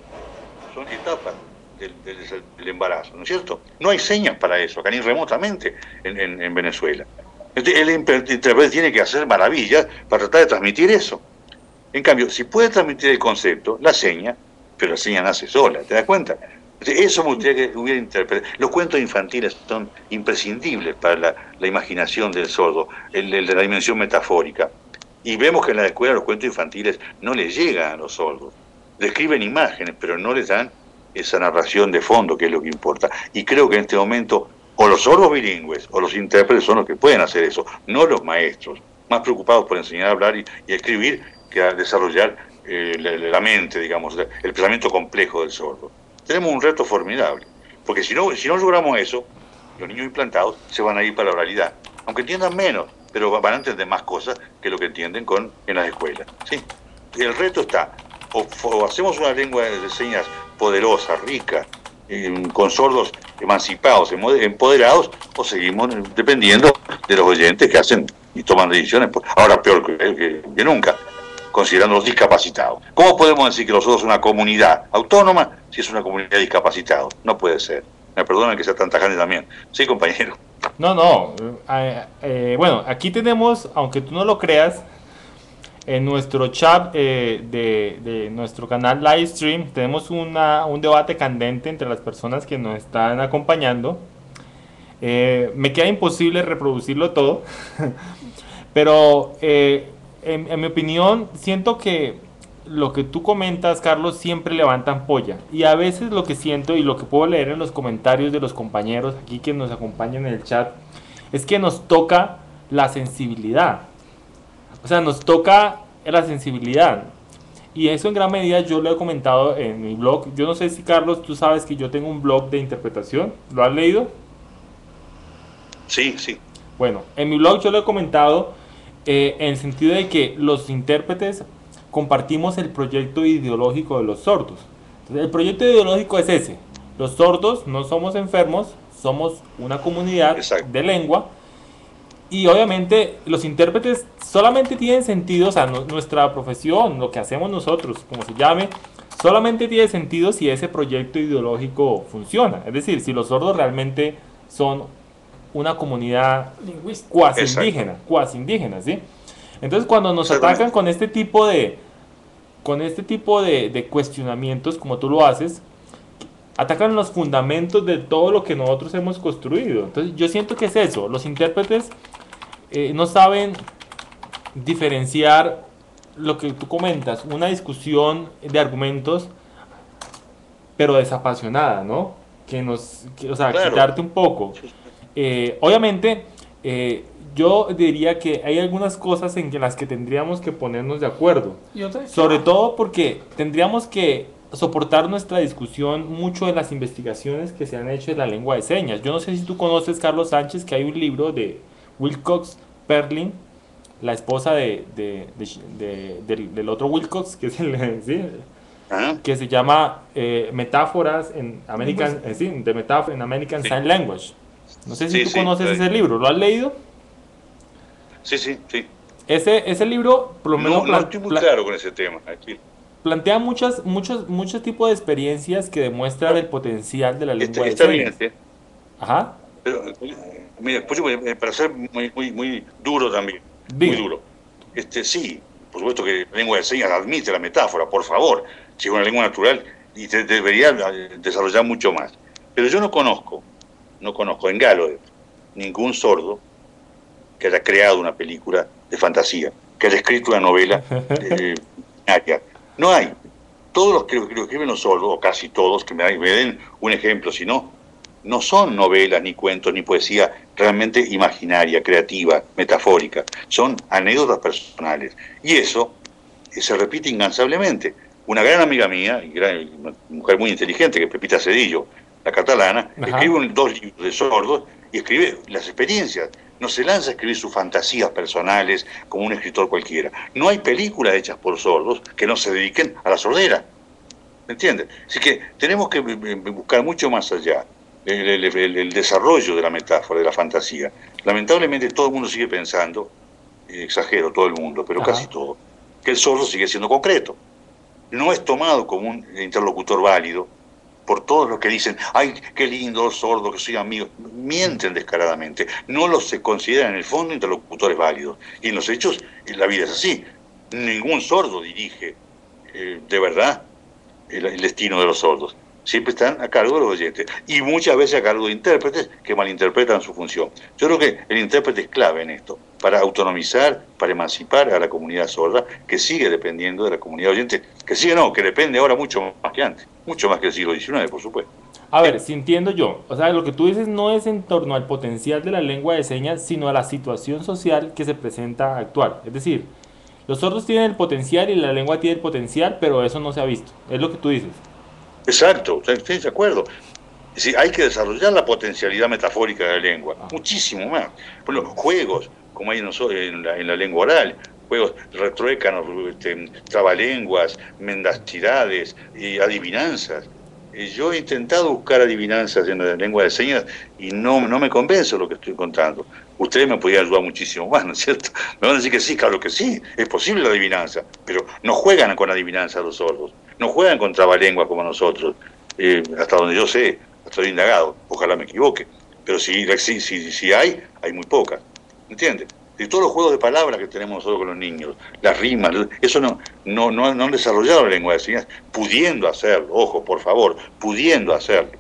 Son etapas del embarazo, ¿no es cierto? No hay señas para eso, acá ni remotamente en Venezuela. El intérprete tiene que hacer maravillas para tratar de transmitir eso. En cambio, si puede transmitir el concepto, la seña, pero la seña nace sola, ¿te das cuenta? Eso me gustaría que hubiera intérprete. Los cuentos infantiles son imprescindibles para la imaginación del sordo, el de la dimensión metafórica. Y vemos que en la escuela los cuentos infantiles no les llegan a los sordos. Describen imágenes, pero no les dan esa narración de fondo, que es lo que importa. Y creo que en este momento, o los sordos bilingües, o los intérpretes son los que pueden hacer eso, no los maestros, más preocupados por enseñar a hablar y escribir que a desarrollar la mente, digamos, el pensamiento complejo del sordo. Tenemos un reto formidable, porque si no logramos eso, los niños implantados se van a ir para la oralidad, aunque entiendan menos, pero van a entender más cosas que lo que entienden en las escuelas, ¿sí? El reto está, o hacemos una lengua de señas poderosa, rica, con sordos emancipados, empoderados, o seguimos dependiendo de los oyentes que hacen y toman decisiones, ahora peor que nunca, considerando los discapacitados. ¿Cómo podemos decir que los sordos son una comunidad autónoma si es una comunidad de discapacitados? No puede ser. Me perdonan que sea tan tajante también. Sí, compañero. No, no. Bueno, aquí tenemos, aunque tú no lo creas, en nuestro chat de nuestro canal Livestream tenemos un debate candente entre las personas que nos están acompañando. Me queda imposible reproducirlo todo, pero en mi opinión siento que lo que tú comentas, Carlos, siempre levanta ampolla. Y a veces lo que siento y lo que puedo leer en los comentarios de los compañeros aquí que nos acompañan en el chat es que nos toca la sensibilidad. O sea, nos toca la sensibilidad. Y eso en gran medida yo lo he comentado en mi blog. Yo no sé si, Carlos, tú sabes que yo tengo un blog de interpretación. ¿Lo has leído? Sí, sí. Bueno, en mi blog yo lo he comentado en el sentido de que los intérpretes compartimos el proyecto ideológico de los sordos. Entonces, el proyecto ideológico es ese. Los sordos no somos enfermos, somos una comunidad Exacto. de lengua. Y obviamente los intérpretes solamente tienen sentido, o sea, nuestra profesión, lo que hacemos nosotros, como se llame, solamente tiene sentido si ese proyecto ideológico funciona. Es decir, si los sordos realmente son una comunidad Lingüística. cuasi indígena, ¿sí? Entonces cuando nos atacan con este tipo de cuestionamientos, como tú lo haces, atacan los fundamentos de todo lo que nosotros hemos construido. Entonces yo siento que es eso, los intérpretes no saben diferenciar lo que tú comentas, una discusión de argumentos, pero desapasionada, ¿no? O sea, Claro. quitarte un poco. Obviamente, yo diría que hay algunas cosas en las que tendríamos que ponernos de acuerdo. Sobre todo porque tendríamos que soportar nuestra discusión mucho en las investigaciones que se han hecho en la lengua de señas. Yo no sé si tú conoces, Carlos Sánchez, que hay un libro de Wilcox Perlin, la esposa del otro Wilcox, que es ¿sí? Que se llama Metáforas en American, en American Sign Language. No sé si tú conoces ese libro, ¿lo has leído? Sí, sí, sí. Ese libro, por lo menos, no estoy muy claro con ese tema. Plantea muchos tipos de experiencias que demuestran el potencial de la lengua de Está señas. bien, Ajá. Pero, mira, para ser muy duro también, Diga. muy duro. Sí, por supuesto que la lengua de señas admite la metáfora, por favor. Si es una lengua natural y debería desarrollar mucho más. Pero yo no conozco en Galo ningún sordo que haya creado una película de fantasía, que haya escrito una novela binaria. No hay. Todos los que lo escriben los sordos, o casi todos, que me den un ejemplo, si no, no son novelas, ni cuentos, ni poesía realmente imaginaria, creativa, metafórica. Son anécdotas personales. Y eso se repite incansablemente. Una gran amiga mía, una mujer muy inteligente, que es Pepita Cedillo, la catalana, escribe 2 libros de sordos y escribe las experiencias. No se lanza a escribir sus fantasías personales como un escritor cualquiera. No hay películas hechas por sordos que no se dediquen a la sordera. ¿Me entiendes? Así que tenemos que buscar mucho más allá el desarrollo de la metáfora, de la fantasía. Lamentablemente todo el mundo sigue pensando, exagero, todo el mundo, pero casi todo, que el sordo sigue siendo concreto. No es tomado como un interlocutor válido por todos los que dicen, ay, qué lindo sordo, que soy amigo. Mienten descaradamente. No los se consideran en el fondo interlocutores válidos. Y en los hechos, la vida es así. Ningún sordo dirige de verdad el destino de los sordos. Siempre están a cargo de los oyentes. Y muchas veces a cargo de intérpretes que malinterpretan su función. Yo creo que el intérprete es clave en esto, para autonomizar, para emancipar a la comunidad sorda, que sigue dependiendo de la comunidad oyente, que depende ahora mucho más que antes, mucho más que el siglo XIX, por supuesto. A ver, si entiendo yo, o sea, lo que tú dices no es en torno al potencial de la lengua de señas, sino a la situación social que se presenta actual. Es decir, los sordos tienen el potencial y la lengua tiene el potencial, pero eso no se ha visto. Es lo que tú dices. Exacto, estoy de acuerdo. Es decir, hay que desarrollar la potencialidad metafórica de la lengua, muchísimo más. Por ejemplo, juegos, como hay en la lengua oral, juegos retruécanos, trabalenguas, mendacidades, adivinanzas. Yo he intentado buscar adivinanzas en la lengua de señas y no me convence lo que estoy contando. Ustedes me podrían ayudar muchísimo más, ¿no es cierto? Me van a decir que sí, claro que sí, es posible la adivinanza, pero no juegan con adivinanza los sordos, no juegan con trabalenguas como nosotros, hasta donde yo sé, estoy indagado, ojalá me equivoque, pero si hay muy poca, ¿entiendes? De todos los juegos de palabras que tenemos nosotros con los niños, las rimas, eso no han desarrollado la lengua de señas, pudiendo hacerlo, ojo, por favor, pudiendo hacerlo.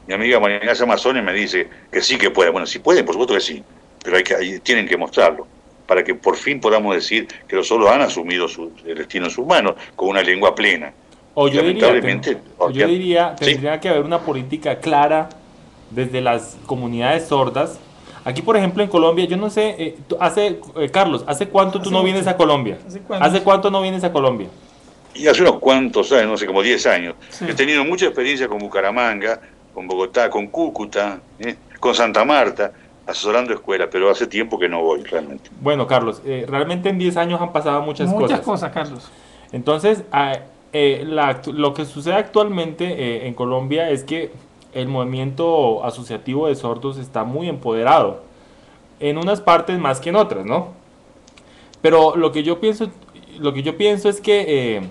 Mi amiga María Amazonia me dice que sí que puede. Bueno, sí pueden, por supuesto que sí, pero tienen que mostrarlo, para que por fin podamos decir que los sordos han asumido el destino en sus manos con una lengua plena. O yo Lamentablemente, diría, ¿sí? tendría que haber una política clara desde las comunidades sordas. Aquí, por ejemplo, en Colombia, yo no sé, Carlos, ¿hace cuánto tú no vienes a Colombia? ¿Hace cuánto no vienes a Colombia? Y hace unos cuantos años, no sé, como 10 años. Sí. He tenido mucha experiencia con Bucaramanga, con Bogotá, con Cúcuta, con Santa Marta, asesorando escuelas, pero hace tiempo que no voy realmente. Bueno, Carlos, realmente en 10 años han pasado muchas cosas. Muchas cosas, Carlos. Entonces, lo que sucede actualmente en Colombia es que el movimiento asociativo de sordos está muy empoderado, en unas partes más que en otras, ¿no? Pero lo que yo pienso es que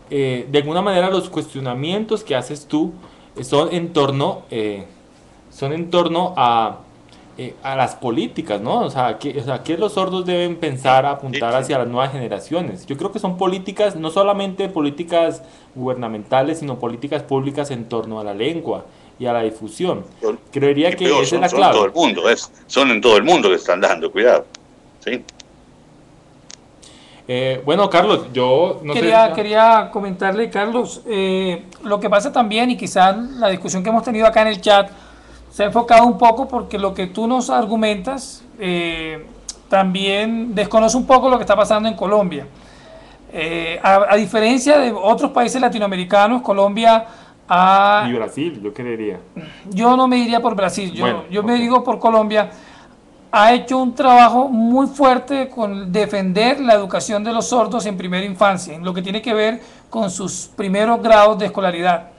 de alguna manera los cuestionamientos que haces tú son en torno a las políticas, ¿no? O sea, ¿qué los sordos deben pensar, apuntar hacia las nuevas generaciones? Yo creo que son políticas, no solamente políticas gubernamentales, sino políticas públicas en torno a la lengua y a la difusión. Creería que esa es la clave. Todo el mundo, son en todo el mundo que están dando, cuidado. ¿Sí? Bueno, Carlos, yo no quería comentarle, Carlos, lo que pasa también, y quizás la discusión que hemos tenido acá en el chat se ha enfocado un poco porque lo que tú nos argumentas también desconoce un poco lo que está pasando en Colombia. A diferencia de otros países latinoamericanos, Colombia ha... Y Brasil, yo creería. Yo no me iría por Brasil, yo me okay. digo por Colombia. Ha hecho un trabajo muy fuerte con defender la educación de los sordos en primera infancia, en lo que tiene que ver con sus primeros grados de escolaridad.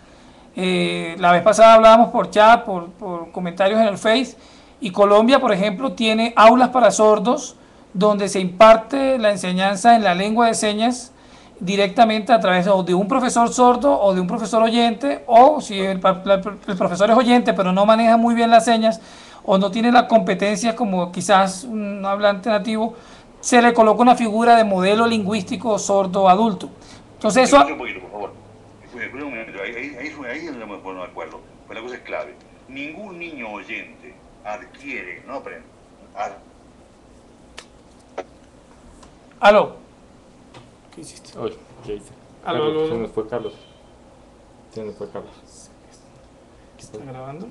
La vez pasada hablábamos por chat, por comentarios en el Face, y Colombia, por ejemplo, tiene aulas para sordos donde se imparte la enseñanza en la lengua de señas directamente a través de un profesor sordo o de un profesor oyente, o si el profesor es oyente pero no maneja muy bien las señas o no tiene las competencias como quizás un hablante nativo, se le coloca una figura de modelo lingüístico sordo adulto. Entonces eso... Un poquito, por favor. Un momento, ahí no me pongo de acuerdo, pero la cosa es clave. Ningún niño oyente adquiere, no aprende. Aló. ¿Qué hiciste? Oye, ¿qué hice? Aló, aló. Se nos fue Carlos. ¿Está grabando?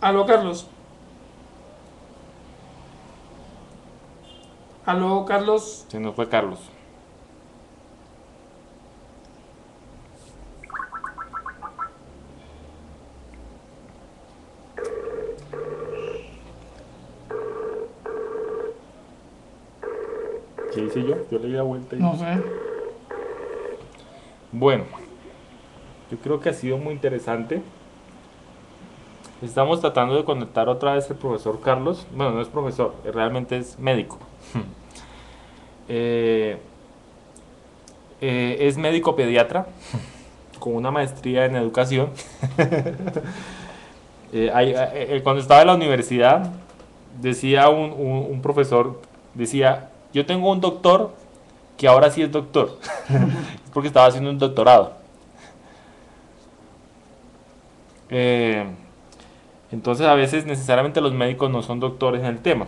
Aló, Carlos. Aló, Carlos. Se nos fue Carlos. ¿Qué hice yo? Yo le di la vuelta y... No sé. Bueno, yo creo que ha sido muy interesante. Estamos tratando de conectar otra vez al profesor Carlos. Bueno, no es profesor, realmente es médico. Es médico pediatra con una maestría en educación. Cuando estaba en la universidad, decía un profesor, decía, yo tengo un doctor que ahora sí es doctor, es porque estaba haciendo un doctorado. Entonces a veces necesariamente los médicos no son doctores en el tema.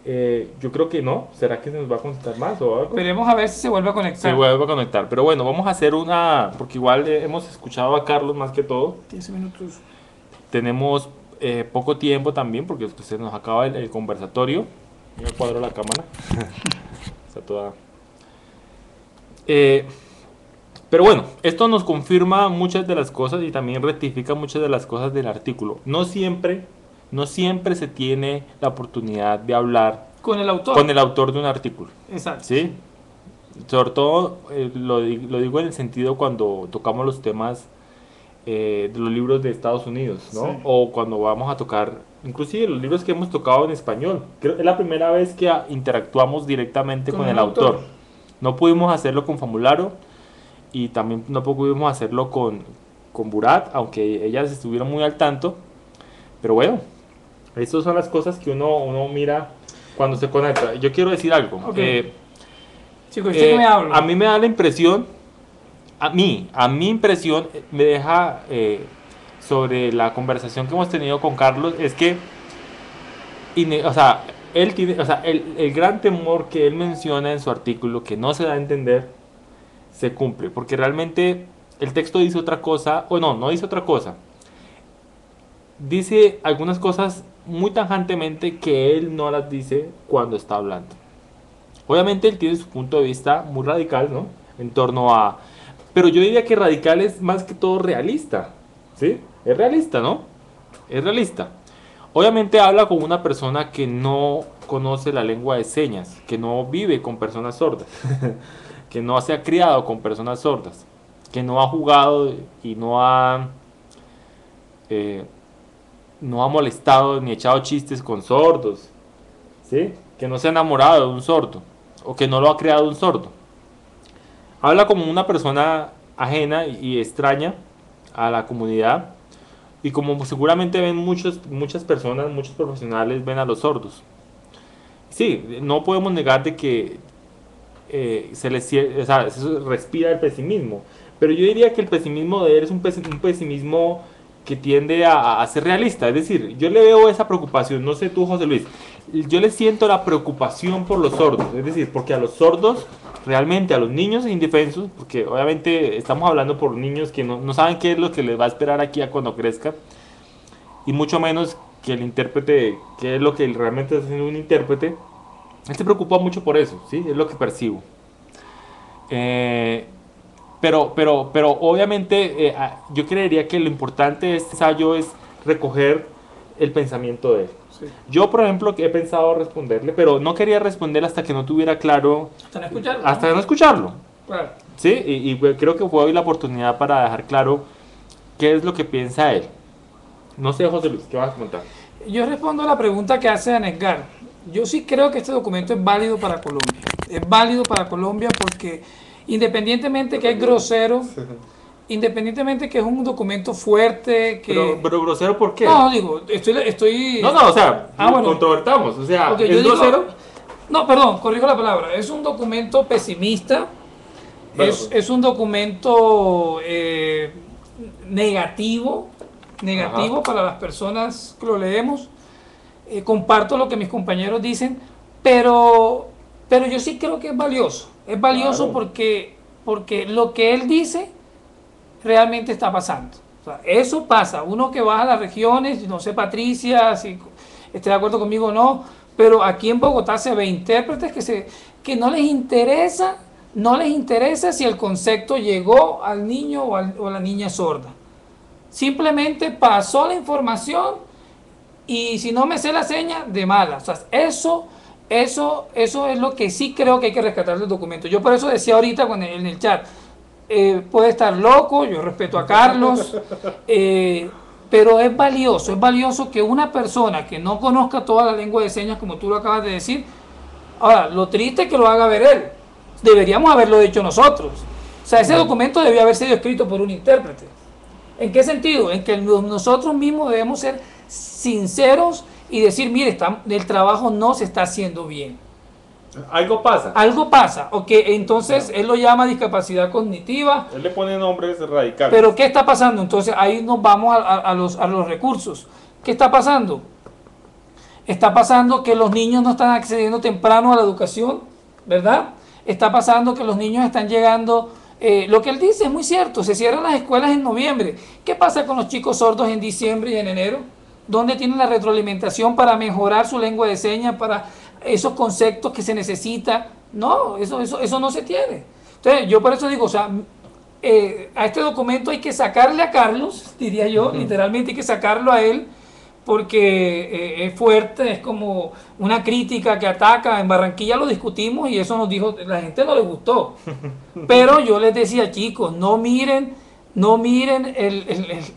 Yo creo que no. ¿Será que se nos va a conectar más o algo? Esperemos a ver si se vuelve a conectar. Se vuelve a conectar. Pero bueno, vamos a hacer una... Porque igual hemos escuchado a Carlos más que todo. 15 minutos. Tenemos poco tiempo también porque se nos acaba el conversatorio. Ya cuadro la cámara. Está toda... pero bueno, esto nos confirma muchas de las cosas y también rectifica muchas de las cosas del artículo. No siempre se tiene la oportunidad de hablar con el autor de un artículo. Exacto. ¿Sí? Sobre todo lo digo en el sentido cuando tocamos los temas de los libros de Estados Unidos, ¿no? Sí. O cuando vamos a tocar, inclusive los libros que hemos tocado en español. Creo que es la primera vez que interactuamos directamente con el autor. No pudimos hacerlo con Famularo y también no pudimos hacerlo con con Burat, aunque ellas estuvieron muy al tanto. Pero bueno, estas son las cosas que uno mira cuando se conecta. Yo quiero decir algo. Okay. Chicos, usted me habla. A mí me da la impresión, a mi impresión me deja sobre la conversación que hemos tenido con Carlos, es que, o sea, él tiene, o sea, el gran temor que él menciona en su artículo, que no se da a entender, se cumple, porque realmente el texto dice otra cosa, o no dice otra cosa. Dice algunas cosas muy tajantemente que él no las dice cuando está hablando. Obviamente él tiene su punto de vista muy radical, ¿no? En torno a... Pero yo diría que radical es más que todo realista, ¿sí? Es realista, ¿no? Es realista. Obviamente habla con una persona que no conoce la lengua de señas, que no vive con personas sordas, que no se ha criado con personas sordas, que no ha jugado y no ha molestado ni echado chistes con sordos, ¿sí? Que no se ha enamorado de un sordo o que no lo ha creado un sordo. Habla como una persona ajena y extraña a la comunidad, y como seguramente ven muchas personas, muchos profesionales ven a los sordos. Sí, no podemos negar de que se respira el pesimismo, pero yo diría que el pesimismo de él es un pesimismo que tiende a ser realista. Es decir, yo le veo esa preocupación, no sé tú, José Luis, yo le siento la preocupación por los sordos, es decir, porque a los sordos, realmente a los niños indefensos, porque obviamente estamos hablando por niños que no saben qué es lo que les va a esperar aquí a cuando crezca, y mucho menos que el intérprete, qué es lo que realmente está haciendo un intérprete. Él se preocupa mucho por eso, ¿sí? Es lo que percibo. Pero obviamente yo creería que lo importante de este ensayo es recoger el pensamiento de él. Sí. Yo, por ejemplo, he pensado responderle, pero no quería responder hasta que no tuviera claro... Hasta no escucharlo. Hasta no escucharlo. Claro. Sí, y creo que fue hoy la oportunidad para dejar claro qué es lo que piensa él. No sé, José Luis, ¿qué vas a comentar? Yo respondo a la pregunta que hace Anesgar. Yo sí creo que este documento es válido para Colombia. Es válido para Colombia porque independientemente que es grosero, independientemente que es un documento fuerte, que... Pero grosero, ¿por qué? No, digo, estoy... No, o sea, bueno, controvertamos, o sea, okay, ¿es grosero? No, perdón, corrijo la palabra. Es un documento pesimista, bueno, es un documento negativo para las personas que lo leemos. Comparto lo que mis compañeros dicen, pero yo sí creo que es valioso. Es valioso claro. porque lo que él dice realmente está pasando. O sea, eso pasa. Uno que va a las regiones, no sé, Patricia, si esté de acuerdo conmigo o no, pero aquí en Bogotá se ve intérpretes que no les interesa si el concepto llegó al niño o a la niña sorda. Simplemente pasó la información y si no me sé la seña, de mala. O sea, eso es lo que sí creo que hay que rescatar del documento. Yo por eso decía ahorita en el chat, puede estar loco, yo respeto a Carlos, pero es valioso que una persona que no conozca toda la lengua de señas, como tú lo acabas de decir, ahora, lo triste es que lo haga ver él. Deberíamos haberlo hecho nosotros. O sea, ese documento debió haber sido escrito por un intérprete. ¿En qué sentido? En que nosotros mismos debemos ser sinceros y decir, mire, el trabajo no se está haciendo bien. Algo pasa. Algo pasa. Ok, entonces él lo llama discapacidad cognitiva. Él le pone nombres radicales. Pero ¿qué está pasando? Entonces ahí nos vamos a los recursos. ¿Qué está pasando? Está pasando que los niños no están accediendo temprano a la educación, ¿verdad? Está pasando que los niños están llegando... lo que él dice es muy cierto, se cierran las escuelas en noviembre. ¿Qué pasa con los chicos sordos en diciembre y en enero? ¿Dónde tienen la retroalimentación para mejorar su lengua de señas, para esos conceptos que se necesitan? No, eso no se tiene. Entonces, yo por eso digo, o sea, a este documento hay que sacarle a Carlos, diría yo, literalmente hay que sacarlo a él, porque es fuerte, es como una crítica que ataca. En Barranquilla lo discutimos y eso nos dijo, la gente no le gustó. Pero yo les decía, chicos, no miren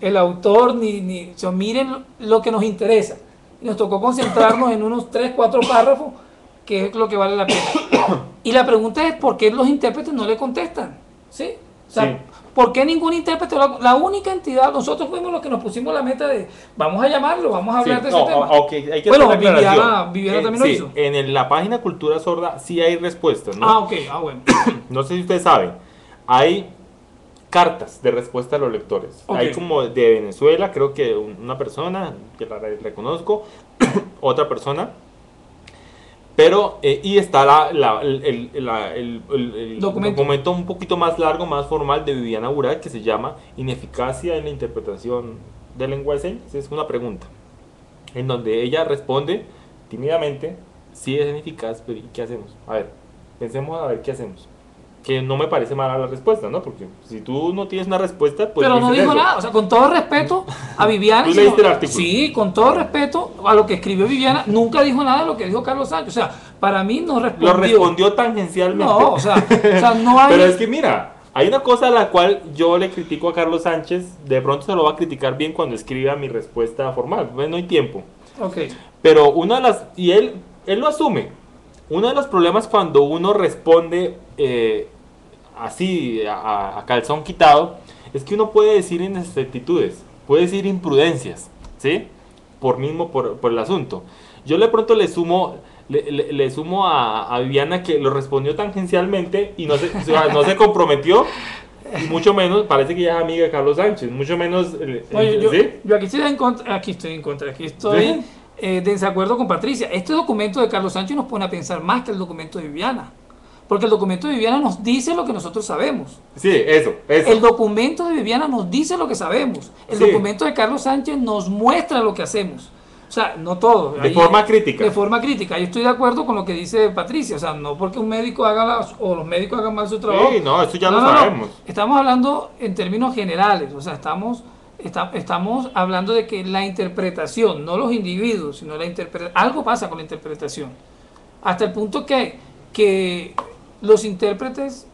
el autor, o sea, miren lo que nos interesa. Y nos tocó concentrarnos en unos 3, 4 párrafos, que es lo que vale la pena. Y la pregunta es, ¿por qué los intérpretes no le contestan? ¿Sí? O sea, sí. ¿Por qué ningún intérprete? La única entidad, nosotros fuimos los que nos pusimos la meta de vamos a llamarlo, vamos a hablar de ese tema. Ok, hay que Bueno, hacer una aclaración. Viviana también lo Sí, hizo. la página Cultura Sorda sí hay respuestas, ¿no? Ah, ok, bueno. No sé si ustedes saben, hay cartas de respuesta a los lectores. Ok. Hay como de Venezuela, creo que una persona, que la reconozco, otra persona, pero, y está el documento un poquito más largo, más formal de Viviana Burak, que se llama Ineficacia en la interpretación de lengua de señas. Es una pregunta, en donde ella responde tímidamente, sí es ineficaz, pero ¿y qué hacemos? A ver, pensemos a ver qué hacemos. Que no me parece mala la respuesta, ¿no? Porque si tú no tienes una respuesta, pues pero no dices dijo eso. nada, o sea, con todo respeto a Viviana. ¿Tú leíste el artículo? Sí, con todo respeto a lo que escribió Viviana, nunca dijo nada de lo que dijo Carlos Sánchez. O sea, para mí no respondió. Lo respondió tangencialmente. No, o sea, no hay. Pero es que mira, hay una cosa a la cual yo le critico a Carlos Sánchez, de pronto se lo va a criticar bien cuando escriba mi respuesta formal, pues no hay tiempo. Ok. Pero una de las, y él lo asume, uno de los problemas cuando uno responde así, a calzón quitado, es que uno puede decir inexactitudes, puede decir imprudencias, ¿sí? Por el asunto. Yo de pronto le sumo a Viviana que lo respondió tangencialmente y no se, o sea, no se comprometió, y mucho menos, parece que ya es amiga de Carlos Sánchez, mucho menos... Oye, ¿sí? yo aquí estoy en contra, aquí estoy ¿Sí? de desacuerdo con Patricia. Este documento de Carlos Sánchez nos pone a pensar más que el documento de Viviana. Porque el documento de Viviana nos dice lo que nosotros sabemos. Sí, eso. El documento de Viviana nos dice lo que sabemos. El Sí. documento de Carlos Sánchez nos muestra lo que hacemos. O sea, no todo. De forma crítica. De forma crítica. Yo estoy de acuerdo con lo que dice Patricia. O sea, no porque un médico o los médicos hagan mal su trabajo. Sí, no, eso ya lo sabemos. Estamos hablando en términos generales. O sea, estamos hablando de que la interpretación, no los individuos, sino la interpretación. Algo pasa con la interpretación. Hasta el punto que los intérpretes,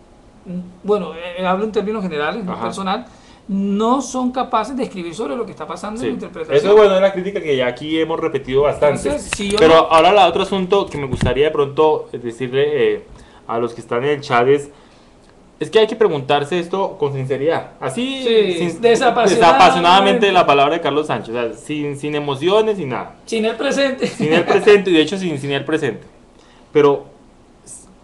bueno, hablo en términos generales, no Ajá. personal, no son capaces de escribir sobre lo que está pasando Sí. en la interpretación. Eso es bueno, es la crítica que ya aquí hemos repetido bastante. Entonces, si yo Pero no- ahora el otro asunto que me gustaría de pronto decirle a los que están en el chat es que hay que preguntarse esto con sinceridad. Así, Sí, desapasionadamente. desapasionadamente la palabra de Carlos Sánchez. O sea, sin emociones, sin nada. Sin el presente. Sin el presente, y de hecho sin el presente. Pero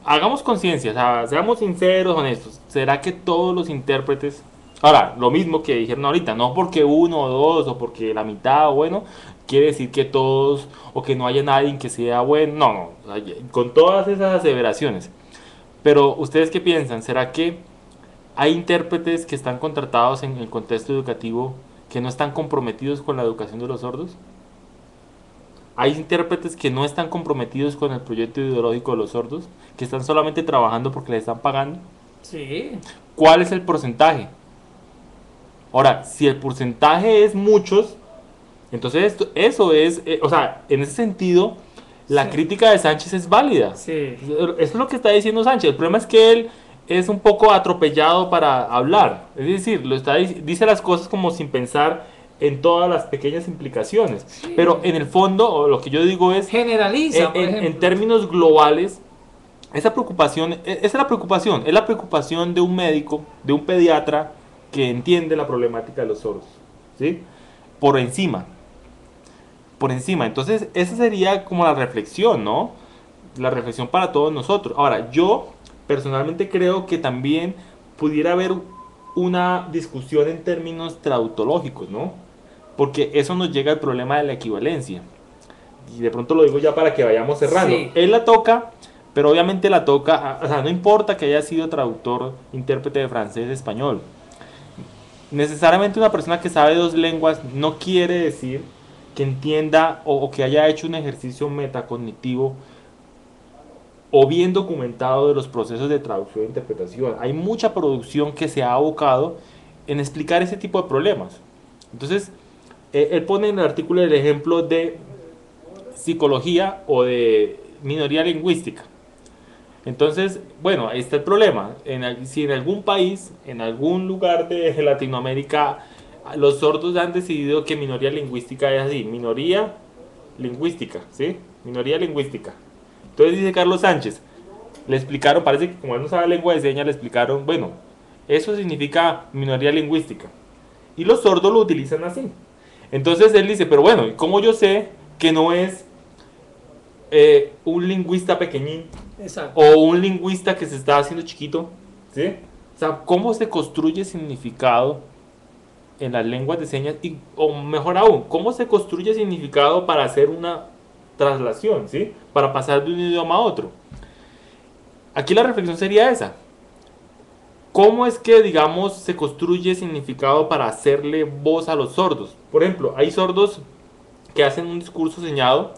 hagamos conciencia, o sea, seamos sinceros, honestos. ¿Será que todos los intérpretes... Ahora, lo mismo que dijeron ahorita, no porque uno o dos o porque la mitad o bueno, quiere decir que todos o que no haya nadie que sea bueno. No, o sea, con todas esas aseveraciones. Pero, ¿ustedes qué piensan? ¿Será que hay intérpretes que están contratados en el contexto educativo que no están comprometidos con la educación de los sordos? ¿Hay intérpretes que no están comprometidos con el proyecto ideológico de los sordos? ¿Que están solamente trabajando porque les están pagando? Sí. ¿Cuál es el porcentaje? Ahora, si el porcentaje es muchos, entonces eso es, o sea, en ese sentido, la Sí. crítica de Sánchez es válida. Sí. Eso es lo que está diciendo Sánchez. El problema es que él es un poco atropellado para hablar. Es decir, dice las cosas como sin pensar en todas las pequeñas implicaciones. Sí. Pero en el fondo, o lo que yo digo es, Generaliza, por en ejemplo. términos globales, esa es la preocupación de un médico, de un pediatra que entiende la problemática de los sordos, ¿sí? Por encima. Entonces, esa sería como la reflexión, ¿no? La reflexión para todos nosotros. Ahora, yo personalmente creo que también pudiera haber una discusión en términos traductológicos, ¿no? Porque eso nos llega al problema de la equivalencia. Y de pronto lo digo ya para que vayamos cerrando. Sí. Él la toca, pero obviamente la toca, o sea, no importa que haya sido traductor, intérprete de francés, español. Necesariamente una persona que sabe dos lenguas no quiere decir que entienda o que haya hecho un ejercicio metacognitivo o bien documentado de los procesos de traducción e interpretación. Hay mucha producción que se ha abocado en explicar ese tipo de problemas. Entonces, él pone en el artículo el ejemplo de psicología o de minoría lingüística. Entonces, bueno, ahí está el problema. Si en algún país, en algún lugar de Latinoamérica, los sordos han decidido que minoría lingüística es así, minoría lingüística, ¿sí? Minoría lingüística. Entonces dice Carlos Sánchez, le explicaron, parece que como él no sabe lengua de señas, le explicaron, bueno, Eso significa minoría lingüística. Y los sordos lo utilizan así. Entonces él dice, pero bueno, ¿cómo yo sé que no es un lingüista pequeñín? Exacto. O un lingüista que se está haciendo chiquito, ¿sí? O sea, ¿cómo se construye significado en las lenguas de señas? O mejor aún, ¿cómo se construye significado para hacer una traslación, ¿sí? Para pasar de un idioma a otro. Aquí la reflexión sería esa. ¿Cómo es que, digamos, se construye significado para hacerle voz a los sordos? Por ejemplo, hay sordos que hacen un discurso señado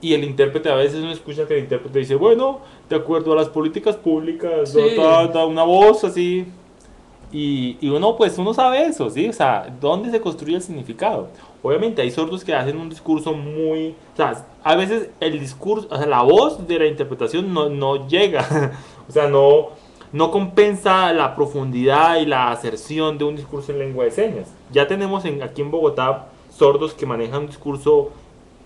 y el intérprete, a veces uno escucha que el intérprete dice, bueno, de acuerdo a las políticas públicas, Sí. da una voz así. Y uno, pues, uno sabe eso, ¿sí? O sea, ¿dónde se construye el significado? Obviamente hay sordos que hacen un discurso muy... O sea, a veces el discurso, o sea, la voz de la interpretación no llega. O sea, no compensa la profundidad y la aserción de un discurso en lengua de señas. Ya tenemos aquí en Bogotá sordos que manejan un discurso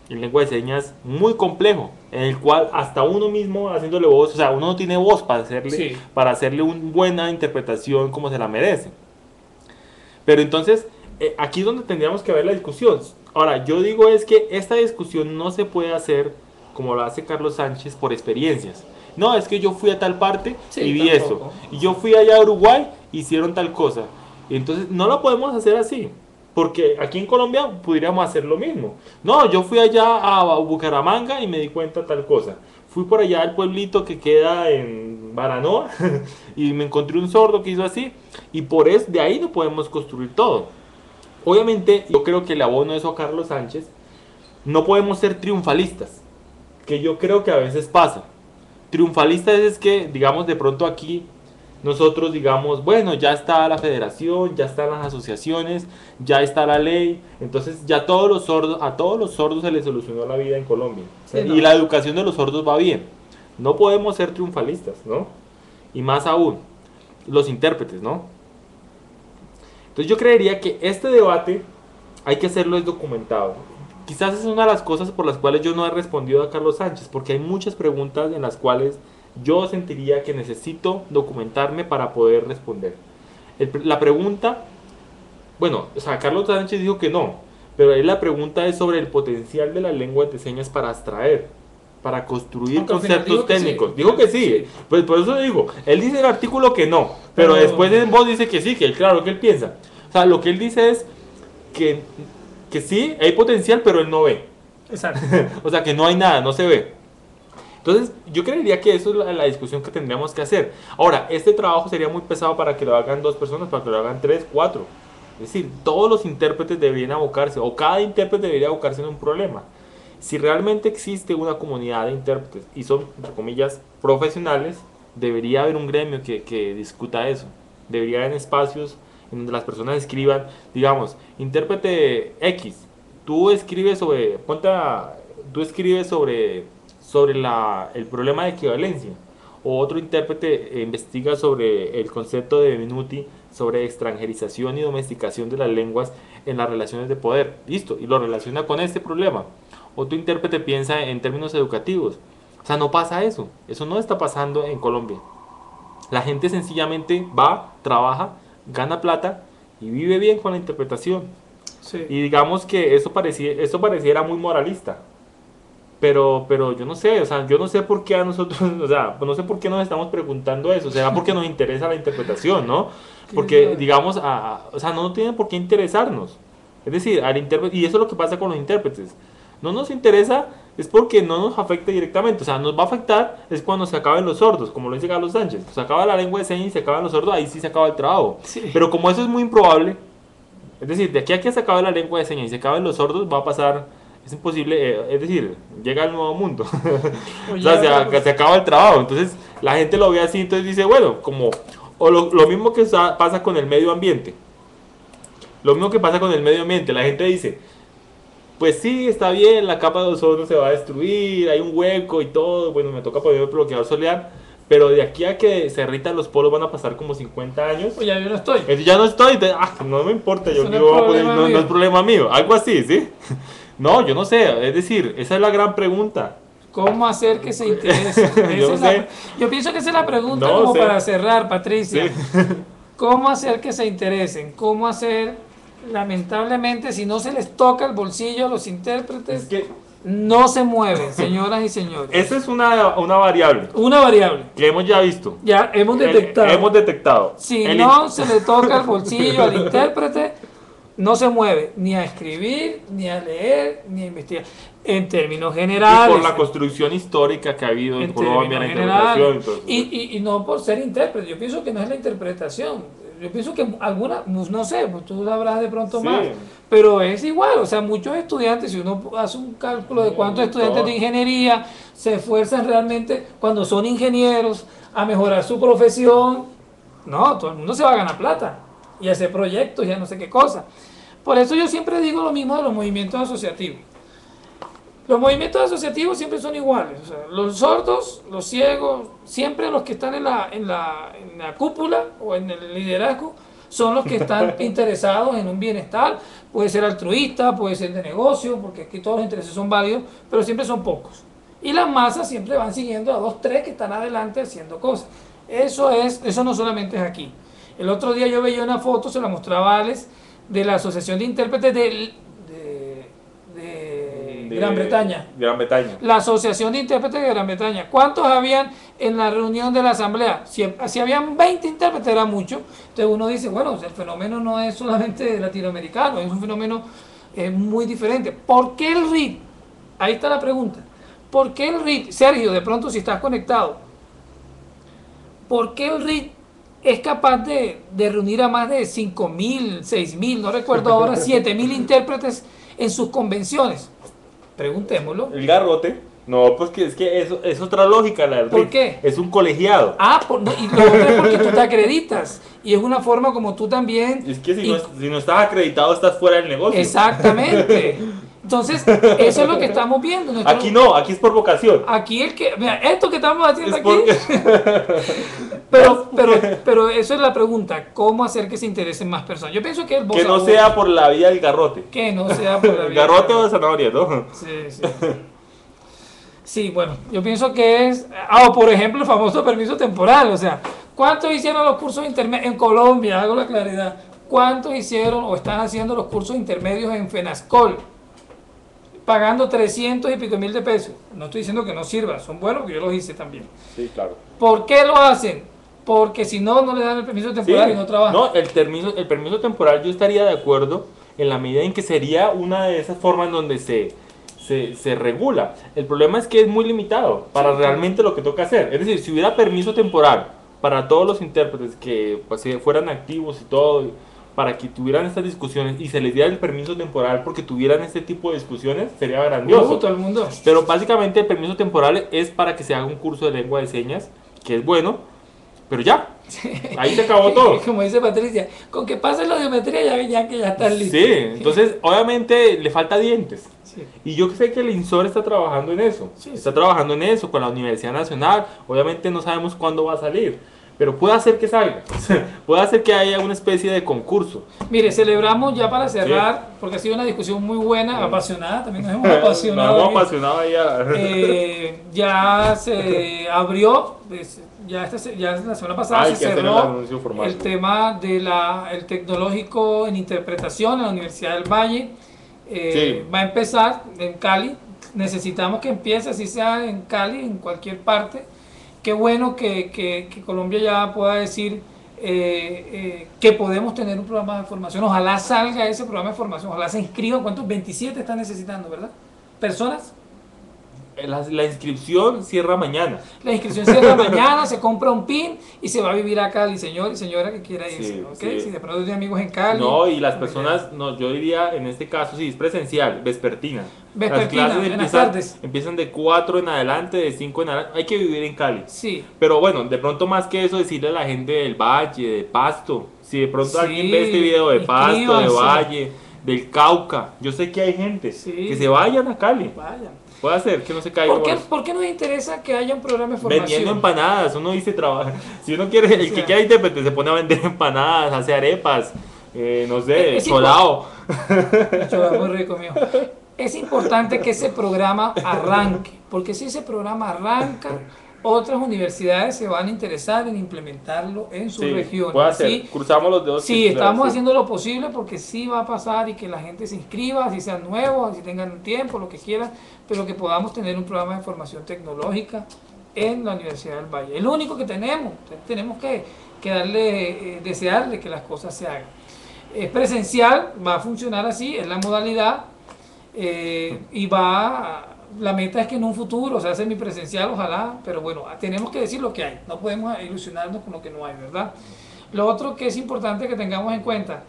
en lengua de señas muy complejo, en el cual hasta uno mismo haciéndole voz, o sea, uno no tiene voz Sí. para hacerle una buena interpretación como se la merece. Pero entonces, aquí es donde tendríamos que ver la discusión. Ahora, yo digo es que esta discusión no se puede hacer como lo hace Carlos Sánchez por experiencias. No, es que yo fui a tal parte Sí, y vi tampoco. eso. Y yo fui allá a Uruguay, hicieron tal cosa. Y entonces, no lo podemos hacer así. Porque aquí en Colombia podríamos hacer lo mismo. No, yo fui allá a Bucaramanga y me di cuenta tal cosa. Fui por allá al pueblito que queda en Baranoa y me encontré un sordo que hizo así. Y por eso, de ahí no podemos construir todo. Obviamente, yo creo que le abono eso a Carlos Sánchez. No podemos ser triunfalistas, que yo creo que a veces pasa. Triunfalistas es que, digamos, de pronto aquí nosotros digamos, bueno, ya está la federación, ya están las asociaciones, ya está la ley, entonces ya todos los sordos, a todos los sordos se les solucionó la vida en Colombia. Sí, no. Y la educación de los sordos va bien. No podemos ser triunfalistas, ¿no? Y más aún, los intérpretes, ¿no? Entonces yo creería que este debate hay que hacerlo es documentado. Quizás es una de las cosas por las cuales yo no he respondido a Carlos Sánchez, porque hay muchas preguntas en las cuales yo sentiría que necesito documentarme para poder responder. La pregunta, bueno, o sea, Carlos Sánchez dijo que no, pero ahí la pregunta es sobre el potencial de las lenguas de señas para abstraer, para construir Aunque al final conceptos dijo que sí. técnicos. Dijo que sí, Sí. pues por eso digo, él dice en el artículo que no, pero después en voz dice que sí, que claro, que él piensa. O sea, lo que él dice es que sí, hay potencial, pero él no ve. Exacto. O sea, que no hay nada, no se ve. Entonces, yo creería que eso es la discusión que tendríamos que hacer. Ahora, este trabajo sería muy pesado para que lo hagan 2 personas, para que lo hagan 3, 4. Es decir, todos los intérpretes deberían abocarse, o cada intérprete debería abocarse en un problema. Si realmente existe una comunidad de intérpretes y son, entre comillas, profesionales, debería haber un gremio que discuta eso. Debería haber espacios en donde las personas escriban, digamos, intérprete X, tú escribes sobre, tú escribes sobre el problema de equivalencia. O otro intérprete investiga sobre el concepto de Benvenuti, sobre extranjerización y domesticación de las lenguas en las relaciones de poder. Listo, y lo relaciona con este problema. Otro intérprete piensa en términos educativos. O sea, no pasa eso. Eso no está pasando en Colombia. La gente sencillamente va, trabaja, gana plata y vive bien con la interpretación. Sí. Y digamos que eso pareciera muy moralista. Pero yo no sé, o sea, yo no sé por qué a nosotros, o sea, no sé por qué nos estamos preguntando eso, será porque nos interesa la interpretación, ¿no? Porque, digamos, o sea, no tiene por qué interesarnos. Es decir, al intérprete, y eso es lo que pasa con los intérpretes. No nos interesa es porque no nos afecta directamente, o sea, nos va a afectar es cuando se acaben los sordos, como lo dice Carlos Sánchez. Se acaba la lengua de señas y se acaban los sordos, ahí sí se acaba el trabajo. Sí. Pero como eso es muy improbable, es decir, de aquí a que se acabe la lengua de señas y se acaben los sordos, va a pasar... Es imposible, es decir, llega el nuevo mundo. O sea, se acaba el trabajo. Entonces, la gente lo ve así, entonces dice, bueno, como... O lo mismo que pasa con el medio ambiente. Lo mismo que pasa con el medio ambiente. La gente dice, pues sí, está bien, la capa de ozono se va a destruir, hay un hueco y todo. Bueno, me toca poner bloqueador solar. Pero de aquí a que se derritan los polos van a pasar como 50 años. Pues ya yo no estoy. Entonces ya no estoy, no me importa, yo Eso no es problema mío. Algo así, ¿sí? No, yo no sé, es decir, esa es la gran pregunta. ¿Cómo hacer que se interese? Yo no sé. Yo pienso que esa es la pregunta No como sé. para cerrar, Patricia. Sí. ¿Cómo hacer que se interesen? ¿Cómo hacer, lamentablemente, si no se les toca el bolsillo a los intérpretes, Es que no se mueven, señoras y señores? esa es una variable Una variable. que hemos ya visto. Ya hemos detectado. Hemos detectado. Si El no se le toca el bolsillo al intérprete, no se mueve ni a escribir, ni a leer, ni a investigar. En términos Y generales. por la construcción histórica que ha habido en En Colombia, la términos interpretación. generales. Entonces, Y no por ser intérprete, yo pienso que no es la interpretación. Yo pienso que alguna, no sé, pues tú sabrás de pronto Sí. más, pero es igual, o sea, muchos estudiantes, si uno hace un cálculo de cuántos estudiantes de ingeniería se esfuerzan realmente cuando son ingenieros a mejorar su profesión, no, todo el mundo se va a ganar plata y hacer proyectos y a no sé qué cosa. Por eso yo siempre digo lo mismo de los movimientos asociativos. Los movimientos asociativos siempre son iguales, o sea, los sordos, los ciegos, siempre los que están en la cúpula o en el liderazgo son los que están interesados en un bienestar, puede ser altruista, puede ser de negocio, porque aquí todos los intereses son válidos, pero siempre son pocos. Y las masas siempre van siguiendo a 2, 3 que están adelante haciendo cosas. Eso no solamente es aquí. El otro día yo veía una foto, se la mostraba a Alex, de la Asociación de Intérpretes de Gran Bretaña. Gran Bretaña. La Asociación de Intérpretes de Gran Bretaña. ¿Cuántos habían en la reunión de la asamblea? Si habían 20 intérpretes era mucho. Entonces uno dice, bueno, el fenómeno no es solamente latinoamericano, es un fenómeno muy diferente. ¿Por qué el RIT? Ahí está la pregunta. ¿Por qué el RIT? Sergio, de pronto si estás conectado, ¿por qué el RIT es capaz de reunir a más de 5.000, 6.000, no recuerdo ahora, 7.000 intérpretes en sus convenciones? Preguntémoslo. El garrote. No, pues que es que eso es otra lógica, la del ¿Por RIT. qué? Es un colegiado. No, y lo otro es porque tú te acreditas. Y es una forma como tú también. Es que y- si no estás acreditado, estás fuera del negocio. Exactamente. Entonces, eso es lo que estamos viendo. Aquí no, aquí es por vocación. Aquí mira, esto que estamos haciendo Es aquí. Pero eso es la pregunta. ¿Cómo hacer que se interesen más personas? Yo pienso que el voz Que a no voz, sea por la vía del garrote. que no sea por la El vía- garrote o de zanahoria, ¿no? Sí, sí. Sí, bueno, yo pienso que es, o por ejemplo el famoso permiso temporal, o sea, ¿cuántos hicieron los cursos intermedios en Colombia? Hago la claridad. ¿Cuántos hicieron o están haciendo los cursos intermedios en FENASCOL? Pagando 300 y pico mil de pesos. No estoy diciendo que no sirva, son buenos, que yo los hice también. Sí, claro. ¿Por qué lo hacen? Porque si no, no le dan el permiso temporal y no trabajan. No, el permiso temporal yo estaría de acuerdo en la medida en que sería una de esas formas donde se regula. El problema es que es muy limitado para realmente lo que toca hacer. Es decir, si hubiera permiso temporal para todos los intérpretes que pues, fueran activos y todo, para que tuvieran estas discusiones y se les diera el permiso temporal porque tuvieran este tipo de discusiones, sería grandioso. Todo el mundo. Pero básicamente el permiso temporal es para que se haga un curso de lengua de señas, que es bueno, pero ya, ahí se acabó todo. Como dice Patricia, con que pase la biometría ya que ya están listos. Sí, entonces obviamente le falta dientes. Sí. Y yo sé que el INSOR está trabajando en eso. Sí, Está trabajando en eso con la Universidad Nacional. Obviamente no sabemos cuándo va a salir. Pero puede hacer que salga. Puede hacer que haya una especie de concurso. Mire, celebramos ya para cerrar, porque ha sido una discusión muy buena, apasionada, también nos hemos apasionado. Nos hemos aquí. apasionado ahí Ya se abrió, pues, ya la semana pasada Hay se que hacer el cerró anuncio formal. el tema del tecnológico en interpretación en la Universidad del Valle. Sí. Va a empezar en Cali. Necesitamos que empiece, así sea en Cali, en cualquier parte. Qué bueno que Colombia ya pueda decir que podemos tener un programa de formación. Ojalá salga ese programa de formación, ojalá se inscriban. ¿Cuántos? 27 están necesitando, ¿verdad? ¿Personas? La inscripción cierra mañana. La inscripción cierra mañana, se compra un PIN y se va a vivir a Cali, señor y señora que quiera irse. Sí, ¿Ok? sí. Si de pronto tiene amigos en Cali. No, y las personas, no, yo diría en este caso, sí, es presencial, vespertina. Vespertina, Las clases en las tardes. empiezan de 4 en adelante, de 5 en adelante. Hay que vivir en Cali. Sí. Pero bueno, de pronto más que eso, decirle a la gente del Valle, de Pasto. Si de pronto Sí, alguien ve este video de Pasto, de inscríbanse. Valle, del Cauca. Yo sé que hay gente Sí. que se vayan a Cali. Vayan. Puede ser que no se caiga. ¿Por qué nos interesa que haya un programa de formación? Vendiendo empanadas, uno dice trabaja. Si uno quiere, el que quiera intérprete se pone a vender empanadas, hace arepas, no sé, Es cholao. Chola, muy rico, mío. Es importante que ese programa arranque, porque si ese programa arranca, otras universidades se van a interesar en implementarlo en sus Sí, regiones. puede ser. Sí, Cruzamos los dedos. sí, que- estamos sí. haciendo lo posible porque sí va a pasar y que la gente se inscriba, así sean nuevos, así tengan tiempo, lo que quieran, pero que podamos tener un programa de formación tecnológica en la Universidad del Valle. El único que tenemos, tenemos que darle, desearle que las cosas se hagan. Es presencial, va a funcionar así, es la modalidad, y la meta es que en un futuro se hace semipresencial, ojalá, pero bueno, tenemos que decir lo que hay, no podemos ilusionarnos con lo que no hay, ¿verdad? Lo otro que es importante que tengamos en cuenta,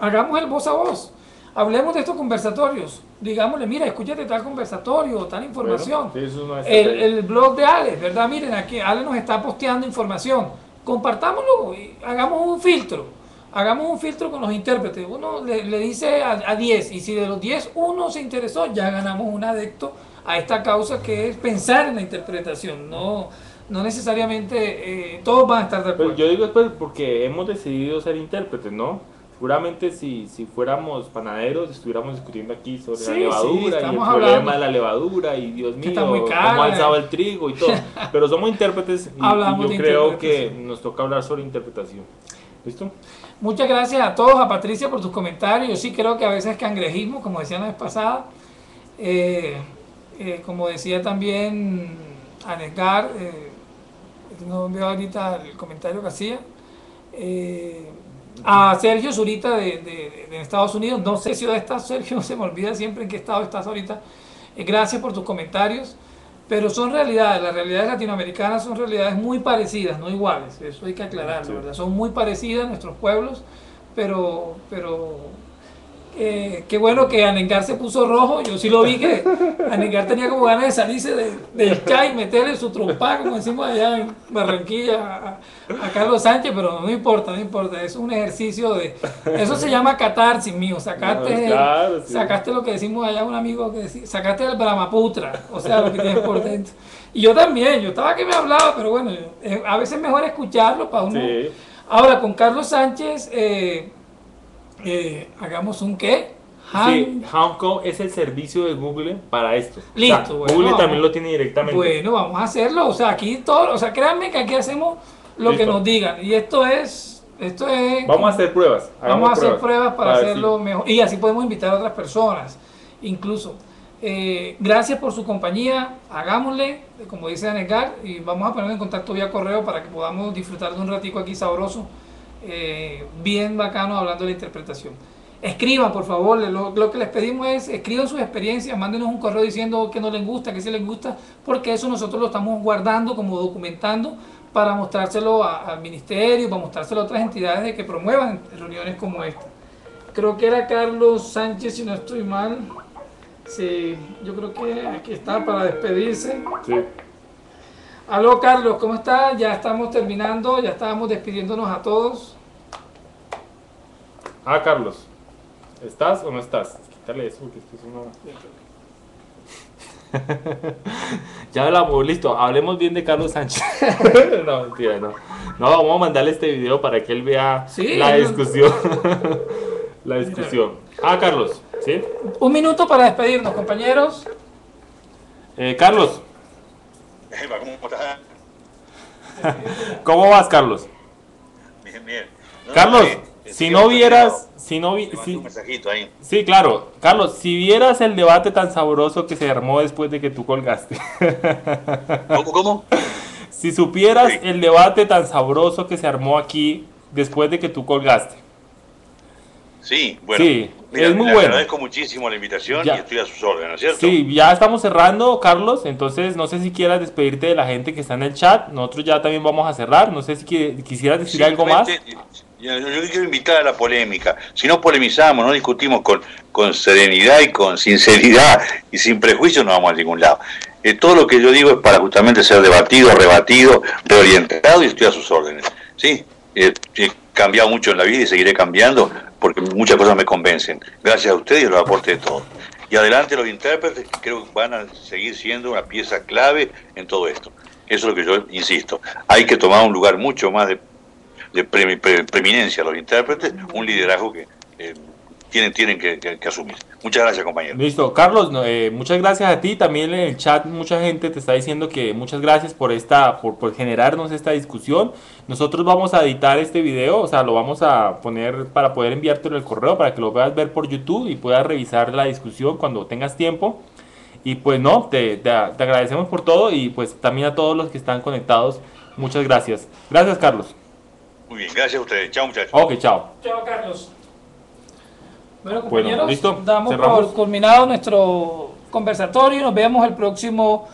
hagamos el voz a voz, hablemos de estos conversatorios, digámosle, mira, escúchate tal conversatorio, tal información, Bueno, sí, eso no es el blog de Ale, ¿verdad? Miren, aquí Ale nos está posteando información, compartámoslo y hagamos un filtro con los intérpretes, uno le dice a 10 y si de los 10 uno se interesó, ya ganamos un adepto a esta causa que es pensar en la interpretación, no necesariamente todos van a estar de acuerdo. Pues yo digo pues porque hemos decidido ser intérpretes, ¿no? Seguramente si fuéramos panaderos estuviéramos discutiendo aquí sobre Sí, la levadura sí, y el estamos problema hablando de la levadura y Dios mío, está muy cara, cómo ha alzado el trigo y todo. Pero somos intérpretes y Hablamos yo de creo que interpretación. nos toca hablar sobre interpretación. ¿Listo? Muchas gracias a todos, a Patricia por tus comentarios. Yo sí creo que a veces cangrejismo, como decía la vez pasada. Como decía también Anesgar, no veo ahorita el comentario que hacía. A Sergio Zurita de Estados Unidos, no sé si estás, Sergio, se me olvida siempre en qué estado estás ahorita. Gracias por tus comentarios. Pero son realidades, las realidades latinoamericanas son realidades muy parecidas, no iguales, eso hay que aclararlo, Sí. ¿verdad? Son muy parecidas nuestros pueblos, pero qué bueno que Anengar se puso rojo, yo sí lo vi que Anengar tenía como ganas de salirse del CHA y meterle su trompa, como decimos allá en Barranquilla, a Carlos Sánchez, pero no importa, es un ejercicio eso se llama catarsis, mío, sacaste, No, claro, sí. sacaste lo que decimos allá un amigo que decía, sacaste el Brahmaputra, o sea, lo que tienes por dentro. Y yo también, yo estaba que me hablaba, pero bueno, a veces es mejor escucharlo para uno. Sí. Ahora, con Carlos Sánchez, hagamos un qué. Sí, Hanko es el servicio de Google para esto. Listo, O sea, bueno, Google vamos. también lo tiene directamente. Bueno, vamos a hacerlo. O sea, aquí todo, o sea, créanme que aquí hacemos lo que Listo. nos digan. Y esto es. Vamos a hacer pruebas. Vamos a hacer pruebas para ver hacerlo si- mejor. Y así podemos invitar a otras personas, incluso. Gracias por su compañía. Hagámosle, como dice Anegar, y vamos a ponernos en contacto vía correo para que podamos disfrutar de un ratico aquí sabroso, bien bacano, hablando de la interpretación. Escriban, por favor, lo que les pedimos es escriban sus experiencias, mándenos un correo diciendo que no les gusta, que sí les gusta, porque eso nosotros lo estamos guardando, como documentando, para mostrárselo al ministerio, para mostrárselo a otras entidades de que promuevan reuniones como esta. Creo que era Carlos Sánchez, si no estoy mal. Sí, yo creo que aquí está para despedirse. Sí. Aló, Carlos, ¿cómo estás? Ya estamos terminando, ya estábamos despidiéndonos a todos. Ah, Carlos, ¿estás o no estás? Quítale eso porque esto es una... Ya hablamos, listo, hablemos bien de Carlos Sánchez. No, mentira, no. No, vamos a mandarle este video para que él vea Sí, la discusión. La discusión. Ah, Carlos, ¿sí? Un minuto para despedirnos, compañeros. Carlos, Eva, ¿cómo estás? ¿cómo vas, Carlos? Bien, bien. Carlos, si no vieras, Te mandé un mensajito ahí. sí, claro, Carlos, si vieras el debate tan sabroso que se armó después de que tú colgaste. ¿Cómo? Si supieras Sí. el debate tan sabroso que se armó aquí después de que tú colgaste. Sí, bueno. Sí, Mira, es muy le bueno. agradezco muchísimo la invitación Ya. y estoy a sus órdenes, ¿no es cierto? Sí, ya estamos cerrando, Carlos, entonces no sé si quieras despedirte de la gente que está en el chat, nosotros ya también vamos a cerrar, no sé si quisieras decir algo más. Yo quiero invitar a la polémica. Si no polemizamos, no discutimos con serenidad y con sinceridad y sin prejuicio, no vamos a ningún lado. Todo lo que yo digo es para justamente ser debatido, rebatido, reorientado y estoy a sus órdenes. ¿Sí? He cambiado mucho en la vida y seguiré cambiando porque muchas cosas me convencen. Gracias a ustedes y a los aportes de todos. Y adelante los intérpretes, que creo que van a seguir siendo una pieza clave en todo esto. Eso es lo que yo insisto. Hay que tomar un lugar mucho más de preeminencia a los intérpretes, un liderazgo que tienen que asumir. Muchas gracias, compañero. Listo, Carlos, muchas gracias a ti. También en el chat mucha gente te está diciendo que muchas gracias por generarnos esta discusión. Nosotros vamos a editar este video, o sea, lo vamos a poner para poder enviártelo el correo para que lo puedas ver por YouTube y puedas revisar la discusión cuando tengas tiempo. Y pues no, te agradecemos por todo y pues también a todos los que están conectados. Muchas gracias. Gracias, Carlos. Muy bien, gracias a ustedes. Chao, muchachos. Ok, chao. Chao, Carlos. Bueno, compañeros, Bueno, ¿listo? damos ¿Cerramos? por culminado nuestro conversatorio y nos vemos el próximo...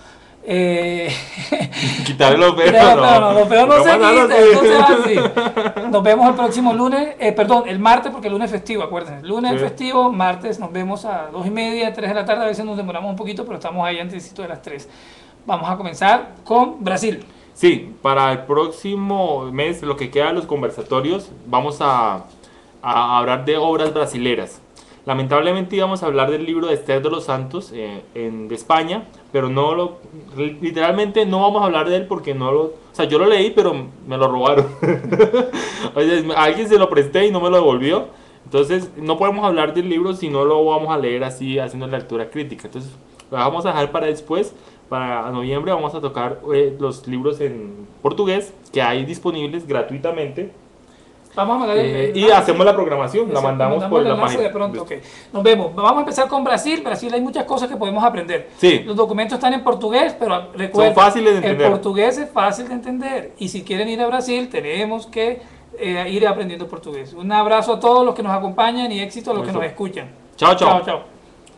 Quitarle los peos. No, los peos no se más nada, quitan, sí. entonces así. Nos vemos el próximo lunes, perdón, el martes, porque el lunes es festivo, acuérdense. El lunes es Sí. festivo, martes nos vemos a 2:30, 3 de la tarde, a veces nos demoramos un poquito, pero estamos ahí antes de las 3. Vamos a comenzar con Brasil. Sí, para el próximo mes, lo que queda de los conversatorios, vamos a hablar de obras brasileras. Lamentablemente íbamos a hablar del libro de Esther de los Santos de España, pero literalmente no vamos a hablar de él porque o sea, yo lo leí, pero me lo robaron. O sea, a alguien se lo presté y no me lo devolvió. Entonces, no podemos hablar del libro si no lo vamos a leer así, haciendo lectura crítica. Entonces, lo vamos a dejar para después. Para noviembre vamos a tocar los libros en portugués que hay disponibles gratuitamente. Vamos a mandar Y hacemos la programación, la mandamos por el la enlace página. de pronto, ok. Nos vemos. Vamos a empezar con Brasil. Brasil hay muchas cosas que podemos aprender. Sí. Los documentos están en portugués, pero recuerden, Son fáciles de entender. el portugués es fácil de entender. Y si quieren ir a Brasil, tenemos que ir aprendiendo portugués. Un abrazo a todos los que nos acompañan y éxito a los que Eso. nos escuchan. Chao, chao. Chao, chao.